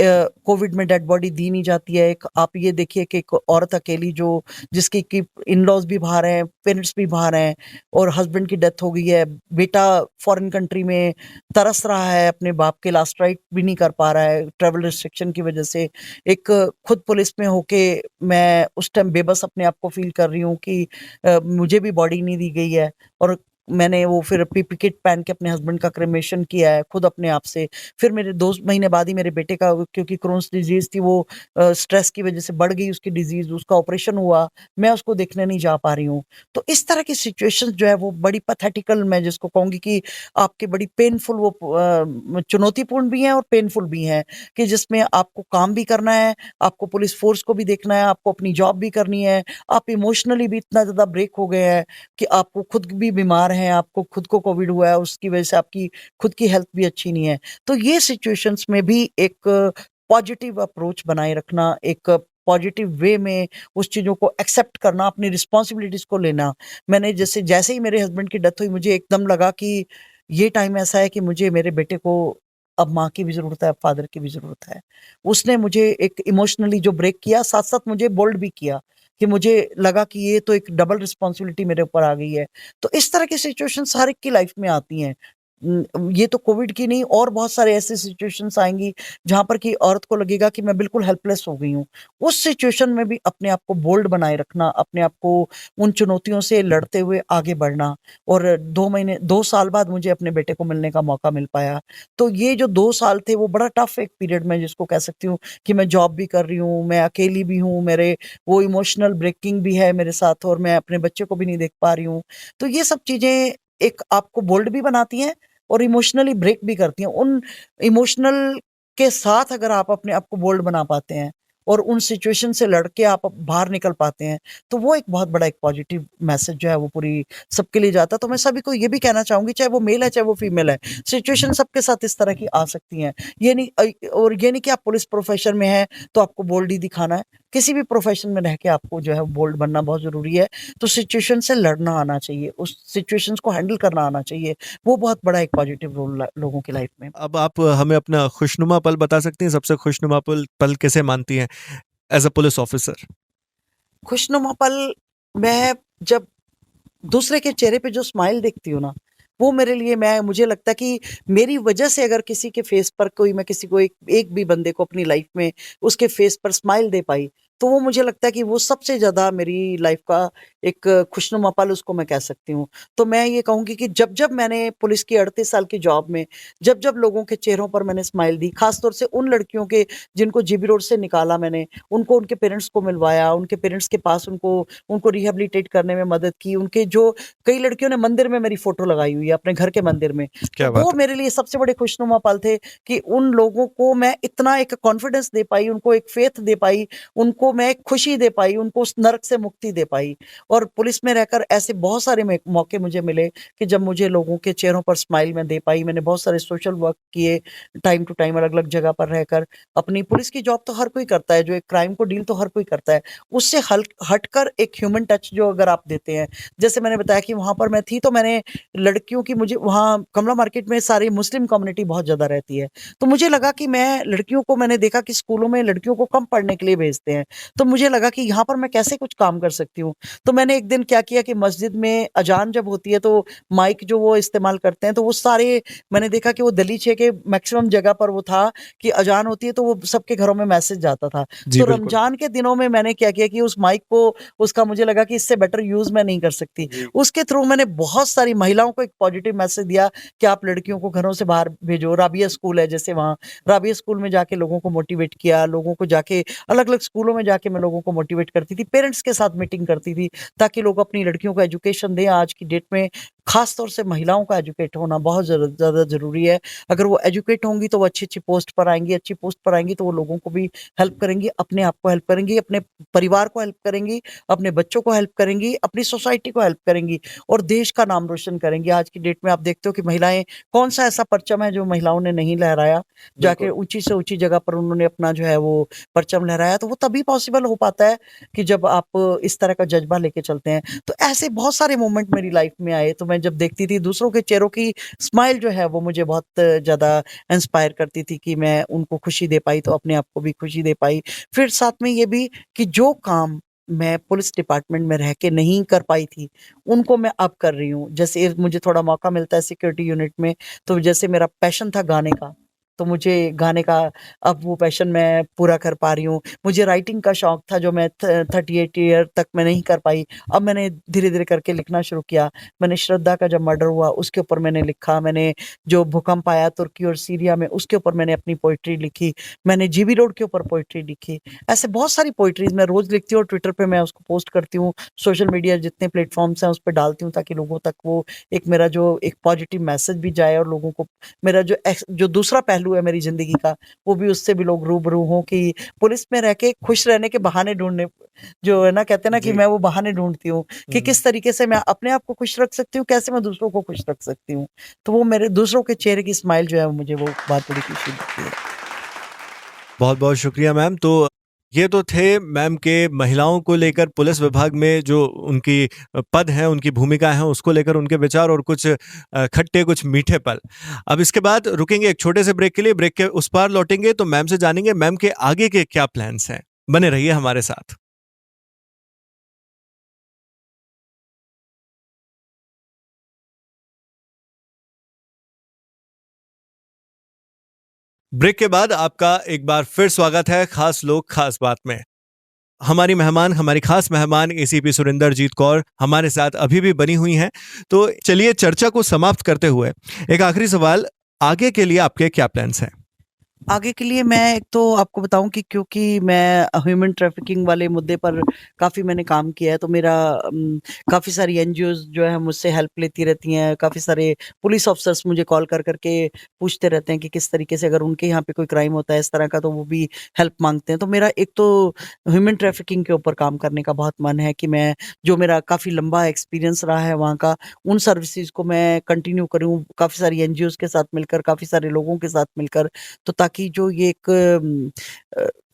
कोविड में डेड बॉडी दी नहीं जाती है। एक आप ये देखिए कि एक औरत अकेली जो जिसकी कि इन-लॉज़ भी बाहर हैं, पेरेंट्स भी बाहर हैं और हस्बैंड की डेथ हो गई है। बेटा फॉरेन कंट्री में तरस रहा है, अपने बाप के लास्ट राइट भी नहीं कर पा रहा है, ट्रैवल रिस्ट्रिक्शन की वजह से। एक खुद पुलिस में होके मैं उस टाइम बेबस अपने आप को फ़ील कर रही हूँ कि मुझे भी बॉडी नहीं दी गई है और मैंने वो फिर पीपी किट पहन के अपने हस्बैंड का क्रेमेशन किया है खुद अपने आप से। फिर मेरे 2 महीने बाद ही मेरे बेटे का क्योंकि क्रोन्स डिज़ीज़ थी वो स्ट्रेस की वजह से बढ़ गई उसकी डिज़ीज़, उसका ऑपरेशन हुआ, मैं उसको देखने नहीं जा पा रही हूँ। तो इस तरह की सिचुएशंस जो है वो बड़ी पैथेटिकल मैं जिसको कहूँगी कि आपकी बड़ी पेनफुल वो चुनौतीपूर्ण भी हैं और पेनफुल भी हैं कि जिसमें आपको काम भी करना है, आपको पुलिस फ़ोर्स को भी देखना है, आपको अपनी जॉब भी करनी है, आप इमोशनली भी इतना ज़्यादा ब्रेक हो गए हैं कि आपको खुद भी बीमार हैं, आपको खुद को कोविड हुआ है, उसकी वजह से आपकी खुद की हेल्थ भी अच्छी नहीं है। तो ये सिचुएशंस में भी एक पॉजिटिव अप्रोच बनाए रखना, एक पॉजिटिव वे में उस चीज़ों को एक्सेप्ट करना, अपनी रिस्पॉन्सिबिलिटीज़ को लेना। मैंने जैसे जैसे ही मेरे हस्बैंड की डेथ हुई, मुझे एकदम लगा कि ये टाइम ऐसा है कि मुझे मेरे बेटे को अब माँ की भी ज़रूरत है, अब फादर की भी ज़रूरत है। उसने मुझे एक इमोशनली जो ब्रेक किया, साथ-साथ मुझे बोल्ड भी किया कि मुझे लगा कि ये तो एक डबल रिस्पॉन्सिबिलिटी मेरे ऊपर आ गई है। तो इस तरह की सिचुएशंस हर एक की लाइफ में आती हैं। ये तो कोविड की नहीं, और बहुत सारे ऐसे सिचुएशंस आएँगी जहाँ पर कि औरत को लगेगा कि मैं बिल्कुल हेल्पलेस हो गई हूँ। उस सिचुएशन में भी अपने आप को बोल्ड बनाए रखना, अपने आप को उन चुनौतियों से लड़ते हुए आगे बढ़ना। और 2 साल बाद मुझे अपने बेटे को मिलने का मौका मिल पाया। तो ये जो 2 साल थे वो बड़ा टफ एक पीरियड मैं जिसको कह सकती हूँ कि मैं जॉब भी कर रही हूँ, मैं अकेली भी हूँ, मेरे वो इमोशनल ब्रेकिंग भी है मेरे साथ, और मैं अपने बच्चे को भी नहीं देख पा रही हूँ। तो ये सब चीज़ें एक आपको बोल्ड भी बनाती हैं और इमोशनली ब्रेक भी करती हैं। उन इमोशनल के साथ अगर आप अपने आप को बोल्ड बना पाते हैं और उन सिचुएशन से लड़ के आप बाहर निकल पाते हैं, तो वो एक बहुत बड़ा एक पॉजिटिव मैसेज जो है वो पूरी सबके लिए जाता है। तो मैं सभी को ये भी कहना चाहूँगी, चाहे वो मेल है, चाहे वो फीमेल है, सिचुएशन सबके साथ इस तरह की आ सकती हैं। ये नहीं कि आप पुलिस प्रोफ़ेशन में हैं, तो आपको बोल्ड ही दिखाना है। किसी भी प्रोफ़ेशन में रह के आपको जो है बोल्ड बनना बहुत ज़रूरी है। तो सिचुएशन से लड़ना आना चाहिए, उस सिचुएशंस को हैंडल करना आना चाहिए। वो बहुत बड़ा एक पॉजिटिव रोल लोगों की लाइफ में। अब आप हमें अपना खुशनुमा पल बता सकती हैं? सबसे खुशनुमा पल पल किसे मानती हैं एज़ अ पुलिस ऑफिसर? खुशनुमा पल, मैं जब दूसरे के चेहरे पे जो स्माइल देखती हूँ ना, वो मेरे लिए, मैं मुझे लगता है कि मेरी वजह से अगर किसी के फेस पर कोई, मैं किसी को एक एक भी बंदे को अपनी लाइफ में उसके फेस पर स्माइल दे पाई, तो वो मुझे लगता है कि वो सबसे ज़्यादा मेरी लाइफ का एक खुशनुमा पल उसको मैं कह सकती हूँ। तो मैं ये कहूँगी कि जब-जब मैंने पुलिस की 38 साल की जॉब में जब-जब लोगों के चेहरों पर मैंने स्माइल दी, ख़ास तौर से उन लड़कियों के जिनको जीबी रोड से निकाला मैंने, उनको उनके पेरेंट्स को मिलवाया, उनके पेरेंट्स के पास उनको उनको रिहैबिलिटेट करने में मदद की, उनके जो कई लड़कियों ने मंदिर में मेरी फ़ोटो लगाई हुई है, अपने घर के मंदिर में। तो क्या वो बात है! मेरे लिए सबसे बड़े खुशनुमा पल थे कि उन लोगों को मैं इतना एक कॉन्फिडेंस दे पाई, उनको एक फ़ेथ दे पाई, उनको मैं एक खुशी दे पाई, उनको उस नर्क से मुक्ति दे पाई। और पुलिस में रहकर ऐसे बहुत सारे मौके मुझे मिले कि जब मुझे लोगों के चेहरों पर स्माइल मैं दे पाई। मैंने बहुत सारे सोशल वर्क किए, टाइम टू टाइम अलग-अलग जगह पर रहकर। अपनी पुलिस की जॉब तो हर कोई करता है, जो एक क्राइम को डील तो हर कोई करता है। उससे हटकर एक ह्यूमन टच जो अगर आप देते हैं, जैसे मैंने बताया कि वहाँ पर मैं थी, तो मैंने लड़कियों की, मुझे वहाँ कमला मार्केट में सारी मुस्लिम कम्युनिटी बहुत ज़्यादा रहती है। तो मुझे लगा कि मैं लड़कियों को, मैंने देखा कि स्कूलों में लड़कियों को कम पढ़ने के लिए भेजते हैं। तो मुझे लगा कि यहाँ पर मैं कैसे कुछ काम कर सकती हूँ। तो मैंने एक दिन क्या किया कि मस्जिद में अज़ान जब होती है तो माइक जो वो इस्तेमाल करते हैं, तो वो सारे, मैंने देखा कि वो दलीचे के मैक्सिमम जगह पर वो था कि अज़ान होती है तो वो सबके घरों में मैसेज जाता था। जी, तो बिल्कुल। रमज़ान के दिनों में मैंने क्या किया कि उस माइक को, उसका मुझे लगा कि इससे बेटर यूज़ मैं नहीं कर सकती। जी। उसके थ्रू मैंने बहुत सारी महिलाओं को एक पॉजिटिव मैसेज दिया कि आप लड़कियों को घरों से बाहर भेजो। राबिया स्कूल है जैसे, वहाँ राबिया स्कूल में जाके लोगों को मोटिवेट किया, लोगों को जाके अलग-अलग स्कूलों में जाके मैं लोगों को मोटिवेट करती थी, पेरेंट्स के साथ मीटिंग करती थी, ताकि लोग अपनी लड़कियों को एजुकेशन दें। आज की डेट में ख़ास तौर से महिलाओं का एजुकेट होना बहुत ज़्यादा ज़रूरी है। अगर वो एजुकेट होंगी तो वो अच्छी-अच्छी पोस्ट पर आएँगी, अच्छी पोस्ट पर आएँगी तो वो लोगों को भी हेल्प करेंगी, अपने आप को हेल्प करेंगी, अपने परिवार को हेल्प करेंगी, अपने बच्चों को हेल्प करेंगी, अपनी सोसाइटी को हेल्प करेंगी और देश का नाम रोशन करेंगी। आज की डेट में आप देखते हो कि महिलाएँ, कौन-सा ऐसा परचम है जो महिलाओं ने नहीं लहराया, जाके बिल्कुल। ऊँची से ऊँची जगह पर उन्होंने अपना जो है वो परचम लहराया, तो वो तभी पॉसिबल हो पाता है कि जब आप इस तरह का जज़्बा लेके चलते हैं। तो ऐसे बहुत सारे मोमेंट मेरी लाइफ़ में आए, तो मैं जब देखती थी दूसरों के चेहरों की स्माइल जो है वो मुझे बहुत ज़्यादा इंस्पायर करती थी कि मैं उनको खुशी दे पाई, तो अपने आप को भी खुशी दे पाई। फिर साथ में ये भी कि जो काम मैं पुलिस डिपार्टमेंट में रह के नहीं कर पाई थी, उनको मैं अब कर रही हूँ। जैसे मुझे थोड़ा मौका मिलता है सिक्योरिटी यूनिट में, तो जैसे मेरा पैशन था गाने का, तो मुझे गाने का अब वो पैशन मैं पूरा कर पा रही हूँ। मुझे राइटिंग का शौक था जो मैं 38 ईयर तक मैं नहीं कर पाई, अब मैंने धीरे-धीरे करके लिखना शुरू किया। मैंने श्रद्धा का जब मर्डर हुआ उसके ऊपर मैंने लिखा, मैंने जो भूकंप आया तुर्की और सीरिया में उसके ऊपर मैंने अपनी पोएट्री लिखी, मैंने जीबी रोड के ऊपर पोएट्री लिखी। ऐसे बहुत सारी पोएट्रीज़ मैं रोज़ लिखती हूँ और ट्विटर पे मैं उसको पोस्ट करती हूँ। सोशल मीडिया जितने प्लेटफ़ॉर्म्स हैं उस पे डालती हूँ, ताकि लोगों तक वो एक मेरा जो एक पॉजिटिव मैसेज भी जाए और लोगों को मेरा जो दूसरा पहलू है मेरी ज़िंदगी का, वो भी, उससे भी लोग रूबरू हों कि पुलिस में रह के खुश रहने के बहाने ढूँढने, जो है ना, कहते हैं ना कि जी। मैं वो बहाने ढूँढती हूँ कि हुँ, हुँ। किस तरीके से मैं अपने आप को खुश रख सकती हूँ, कैसे मैं दूसरों को खुश रख सकती हूँ। तो वो मेरे दूसरों के चेहरे की स्माइल जो है, मुझे वो बात बड़ी खुशी देती है। बहुत-बहुत शुक्रिया मैम। तो ये तो थे मैम के महिलाओं को लेकर पुलिस विभाग में जो उनकी पद हैं, उनकी भूमिका है, उसको लेकर उनके विचार और कुछ खट्टे, कुछ मीठे पल। अब इसके बाद रुकेंगे एक छोटे से ब्रेक के लिए, ब्रेक के उस पार लौटेंगे तो मैम से जानेंगे मैम के आगे के क्या प्लान्स हैं। बने रहिए हमारे साथ। ब्रेक के बाद आपका एक बार फिर स्वागत है खास लोग खास बात में। हमारी खास मेहमान एसीपी सुरिंदरजीत कौर हमारे साथ अभी भी बनी हुई हैं। तो चलिए चर्चा को समाप्त करते हुए एक आखिरी सवाल, आगे के लिए आपके क्या प्लान्स हैं? आगे के लिए मैं एक तो आपको बताऊँ कि क्योंकि मैं ह्यूमन ट्रैफिकिंग वाले मुद्दे पर काफ़ी मैंने काम किया है, तो मेरा काफ़ी सारी एनजीओज़ जो है मुझसे हेल्प लेती रहती हैं। काफ़ी सारे पुलिस ऑफ़िसर्स मुझे कॉल कर कर के पूछते रहते हैं कि किस तरीके से अगर उनके यहाँ पे कोई क्राइम होता है इस तरह का, तो वो भी हेल्प माँगते हैं। तो मेरा एक तो ह्यूमन ट्रैफिकिंग के ऊपर काम करने का बहुत मन है कि मैं जो मेरा काफ़ी लंबा एक्सपीरियंस रहा है वहाँ का, उन सर्विसेज़ को मैं कंटिन्यू करूँ, काफ़ी सारी एनजीओज़ के साथ मिलकर, काफ़ी सारे लोगों के साथ मिलकर। तो ताकि जो ये एक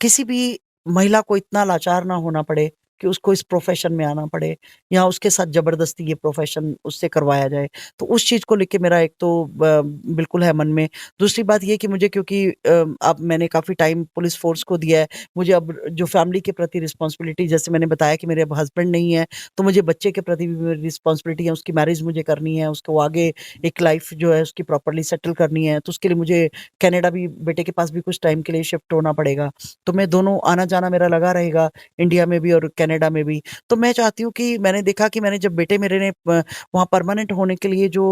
किसी भी महिला को इतना लाचार ना होना पड़े कि उसको इस प्रोफ़ेशन में आना पड़े या उसके साथ ज़बरदस्ती ये प्रोफ़ेशन उससे करवाया जाए। तो उस चीज़ को लेके मेरा एक तो बिल्कुल है मन में। दूसरी बात ये कि मुझे क्योंकि अब मैंने काफ़ी टाइम पुलिस फ़ोर्स को दिया है, मुझे अब जो फ़ैमिली के प्रति रिस्पॉन्सिबिलिटी, जैसे मैंने बताया कि मेरे अब हस्बैंड नहीं है, तो मुझे बच्चे के प्रति भी मेरी रिस्पॉन्सिबिलिटी है, उसकी मैरिज मुझे करनी है, उसको आगे एक लाइफ़ जो है उसकी प्रॉपर्ली सेटल करनी है। तो उसके लिए मुझे कनाडा भी, बेटे के पास भी कुछ टाइम के लिए शिफ्ट होना पड़ेगा। तो मैं दोनों आना-जाना मेरा लगा रहेगा, इंडिया में भी और कनाडा में भी। तो मैं चाहती हूँ कि मैंने देखा कि मैंने जब बेटे मेरे ने वहाँ परमानेंट होने के लिए जो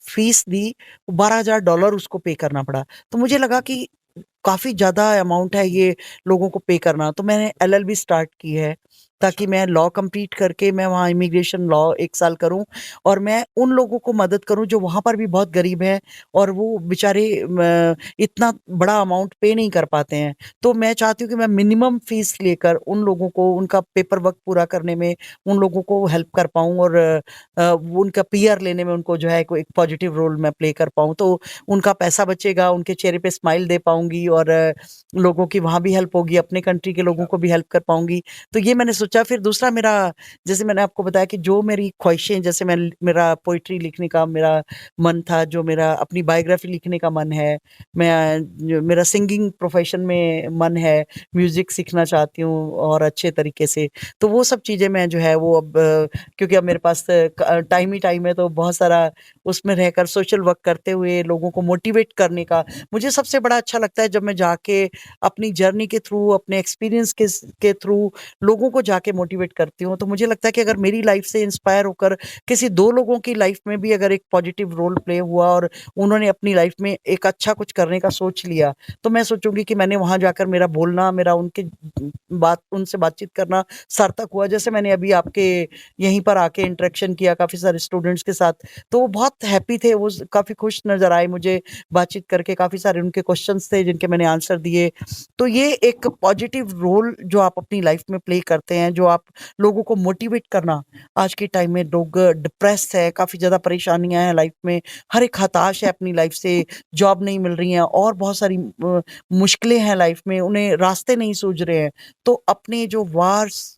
फीस दी, वो $12,000 उसको पे करना पड़ा। तो मुझे लगा कि काफ़ी ज़्यादा अमाउंट है ये लोगों को पे करना। तो मैंने एलएलबी स्टार्ट की है, ताकि मैं लॉ कंप्लीट करके मैं वहाँ इमिग्रेशन लॉ 1 साल करूँ और मैं उन लोगों को मदद करूँ जो वहाँ पर भी बहुत गरीब हैं और वो बेचारे इतना बड़ा अमाउंट पे नहीं कर पाते हैं। तो मैं चाहती हूँ कि मैं मिनिमम फीस लेकर उन लोगों को उनका पेपर वर्क पूरा करने में उन लोगों को हेल्प कर पाऊँ और वो उनका पीआर लेने में उनको जो है कोई एक पॉजिटिव रोल मैं प्ले कर पाऊँ। तो उनका पैसा बचेगा, उनके चेहरे पे स्माइल दे पाऊँगी और लोगों की वहाँ भी हेल्प होगी, अपने कंट्री के लोगों को भी हेल्प कर पाऊँगी। तो ये मैंने सोचा। फिर दूसरा मेरा, जैसे मैंने आपको बताया कि जो मेरी ख्वाहिशें, जैसे मेरा पोएट्री लिखने का मेरा मन था, जो मेरा अपनी बायोग्राफी लिखने का मन है, जो मेरा सिंगिंग प्रोफ़ेशन में मन है, म्यूज़िक सीखना चाहती हूँ और अच्छे तरीके से। तो वो सब चीज़ें मैं जो है वो अब क्योंकि अब मेरे पास टाइम ही टाइम है, तो बहुत सारा उसमें रहकर सोशल वर्क करते हुए लोगों को मोटिवेट करने का मुझे सबसे बड़ा अच्छा लगता है, जब मैं जाके अपनी जर्नी के थ्रू, अपने एक्सपीरियंस के थ्रू लोगों को जाके मोटिवेट करती हूँ। तो मुझे लगता है कि अगर मेरी लाइफ से इंस्पायर होकर किसी 2 लोगों की लाइफ में भी अगर एक पॉजिटिव रोल प्ले हुआ और उन्होंने अपनी लाइफ में एक अच्छा कुछ करने का सोच लिया, तो मैं सोचूँगी कि मैंने वहाँ जाकर मेरा बोलना, मेरा उनसे बातचीत करना सार्थक हुआ। जैसे मैंने अभी आपके यहीं पर आके इंटरेक्शन किया काफ़ी सारे स्टूडेंट्स के साथ, तो वो बहुत हैप्पी थे, वो काफ़ी खुश नज़र आए मुझे बातचीत करके। काफ़ी सारे उनके क्वेश्चन्स थे जिनके मैंने आंसर दिए। तो ये एक पॉजिटिव रोल जो आप अपनी लाइफ में प्ले करते हैं, जो आप लोगों को मोटिवेट करना। आज के टाइम में लोग डिप्रेस्ड है, काफ़ी ज़्यादा परेशानियाँ हैं लाइफ में, हर एक हताश है अपनी लाइफ से, जॉब नहीं मिल रही है और बहुत सारी मुश्किलें हैं लाइफ में, उन्हें रास्ते नहीं सूझ रहे हैं। तो अपने जो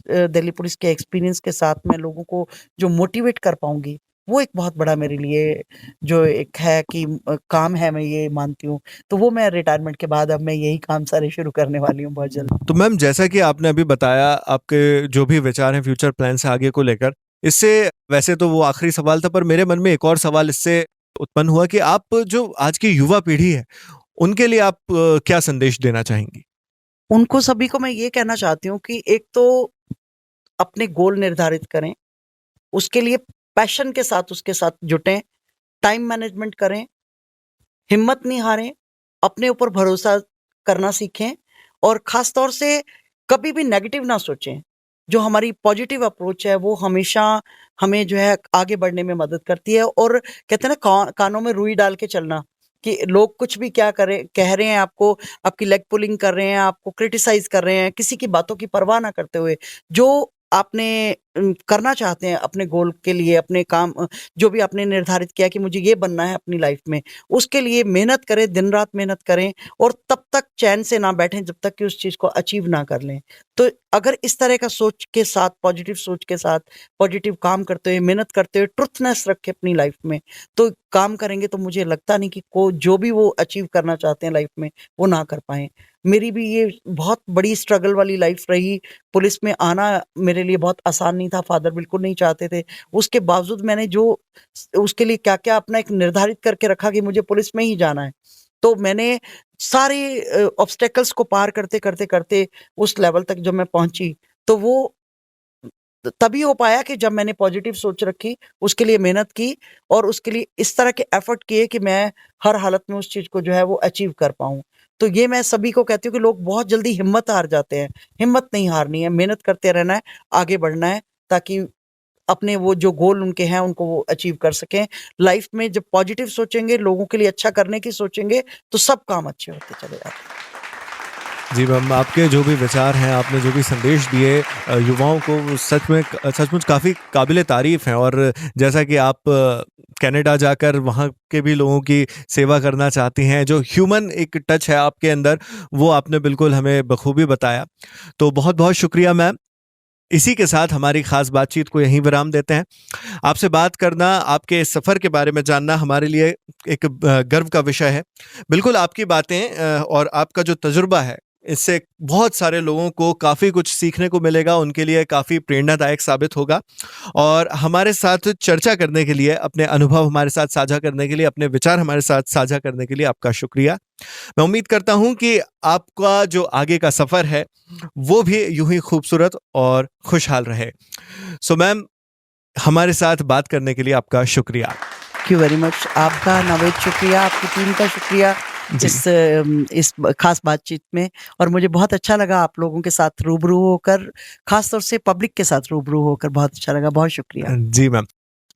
दिल्ली पुलिस के एक्सपीरियंस के साथ मैं लोगों को जो मोटिवेट कर पाऊँगी, वो एक बहुत बड़ा मेरे लिए जो एक है कि काम है, मैं ये मानती हूँ। तो वो मैं रिटायरमेंट के बाद अब मैं यही काम सारे शुरू करने वाली हूँ बहुत जल्द। तो मैम, जैसा कि आपने अभी बताया आपके जो भी विचार हैं फ्यूचर प्लान्स हैं आगे को लेकर, इससे वैसे तो वो आखिरी सवाल था, पर मेरे मन में एक और सवाल इससे उत्पन्न हुआ कि आप जो आज की युवा पीढ़ी है, उनके लिए आप क्या संदेश देना चाहेंगी? उनको सभी को मैं ये कहना चाहती हूँ कि एक तो अपने गोल निर्धारित करें, उसके लिए पैशन के साथ उसके साथ जुटें, टाइम मैनेजमेंट करें, हिम्मत नहीं हारें, अपने ऊपर भरोसा करना सीखें और ख़ास तौर से कभी भी नेगेटिव ना सोचें। जो हमारी पॉजिटिव अप्रोच है वो हमेशा हमें जो है आगे बढ़ने में मदद करती है और कहते हैं ना, कानों में रुई डाल के चलना कि लोग कुछ भी क्या करें, कह रहे हैं आपको, आपकी लेग पुलिंग कर रहे हैं, आपको क्रिटिसाइज़ कर रहे हैं, किसी की बातों की परवाह ना करते हुए, जो आपने करना चाहते हैं अपने गोल के लिए, अपने काम जो भी आपने निर्धारित किया कि मुझे ये बनना है अपनी लाइफ में, उसके लिए मेहनत करें, दिन-रात मेहनत करें और तब तक चैन से ना बैठें जब तक कि उस चीज़ को अचीव ना कर लें। तो अगर इस तरह का सोच के साथ, पॉजिटिव सोच के साथ, पॉजिटिव काम करते हुए, मेहनत करते हुए, ट्रुथनेस रखें अपनी लाइफ में, तो काम करेंगे तो मुझे लगता नहीं कि को जो भी वो अचीव करना चाहते हैं लाइफ में, वो ना कर पाएँ। मेरी भी ये बहुत बड़ी स्ट्रगल वाली लाइफ रही। पुलिस में आना मेरे लिए बहुत आसान नहीं था, फादर बिल्कुल नहीं चाहते थे। उसके बावजूद मैंने जो उसके लिए क्या-क्या अपना एक निर्धारित करके रखा कि मुझे पुलिस में ही जाना है। तो मैंने सारे ऑब्स्टेकल्स को पार करते करते करते उस लेवल तक जब मैं पहुंची, तो वो तभी हो पाया कि जब मैंने पॉजिटिव सोच रखी, उसके लिए मेहनत की और उसके लिए इस तरह के एफर्ट किए कि मैं हर हालत में उस चीज़ को जो है वो अचीव कर पाऊँ। तो ये मैं सभी को कहती हूँ कि लोग बहुत जल्दी हिम्मत हार जाते हैं। हिम्मत नहीं हारनी है, मेहनत करते रहना है, आगे बढ़ना है, ताकि अपने वो जो गोल उनके हैं उनको वो अचीव कर सकें। लाइफ में जब पॉजिटिव सोचेंगे, लोगों के लिए अच्छा करने की सोचेंगे, तो सब काम अच्छे होते चले जाते हैं। जी मैम, आपके जो भी विचार हैं, आपने जो भी संदेश दिए युवाओं को, वो सचमुच काफ़ी काबिले तारीफ़ हैं। और जैसा कि आप कनाडा जाकर वहाँ के भी लोगों की सेवा करना चाहती हैं, जो ह्यूमन एक टच है आपके अंदर, वो आपने बिल्कुल हमें बखूबी बताया। तो बहुत-बहुत शुक्रिया मैम। इसी के साथ हमारी खास बातचीत को यहीं विराम देते हैं। आपसे बात करना, आपके सफ़र के बारे में जानना हमारे लिए एक गर्व का विषय है। बिल्कुल आपकी बातें और आपका जो तजुर्बा है, इससे बहुत सारे लोगों को काफ़ी कुछ सीखने को मिलेगा, उनके लिए काफ़ी प्रेरणादायक साबित होगा। और हमारे साथ चर्चा करने के लिए, अपने अनुभव हमारे साथ साझा करने के लिए, अपने विचार हमारे साथ साझा करने के लिए आपका शुक्रिया। मैं उम्मीद करता हूँ कि आपका जो आगे का सफ़र है, वो भी यूं ही खूबसूरत और खुशहाल रहे। सो मैम, हमारे साथ बात करने के लिए आपका शुक्रिया। Thank you very much. आपका नावेद शुक्रिया, आपकी टीम का शुक्रिया इस खास बातचीत में। और मुझे बहुत अच्छा लगा आप लोगों के साथ रूबरू होकर, खास तौर से पब्लिक के साथ रूबरू होकर बहुत अच्छा लगा। बहुत शुक्रिया। जी मैम।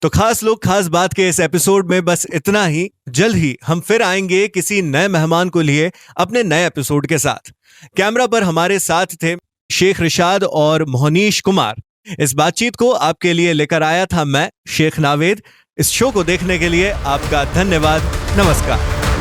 तो खास लोग खास बात के इस एपिसोड में बस इतना ही। जल्द ही हम फिर आएंगे किसी नए मेहमान को लिए अपने नए एपिसोड के साथ। कैमरा पर हमारे साथ थे शेख रिशाद और मोहनीश कुमार। इस बातचीत को आपके लिए लेकर आया था मैं, शेख नावेद। इस शो को देखने के लिए आपका धन्यवाद। नमस्कार।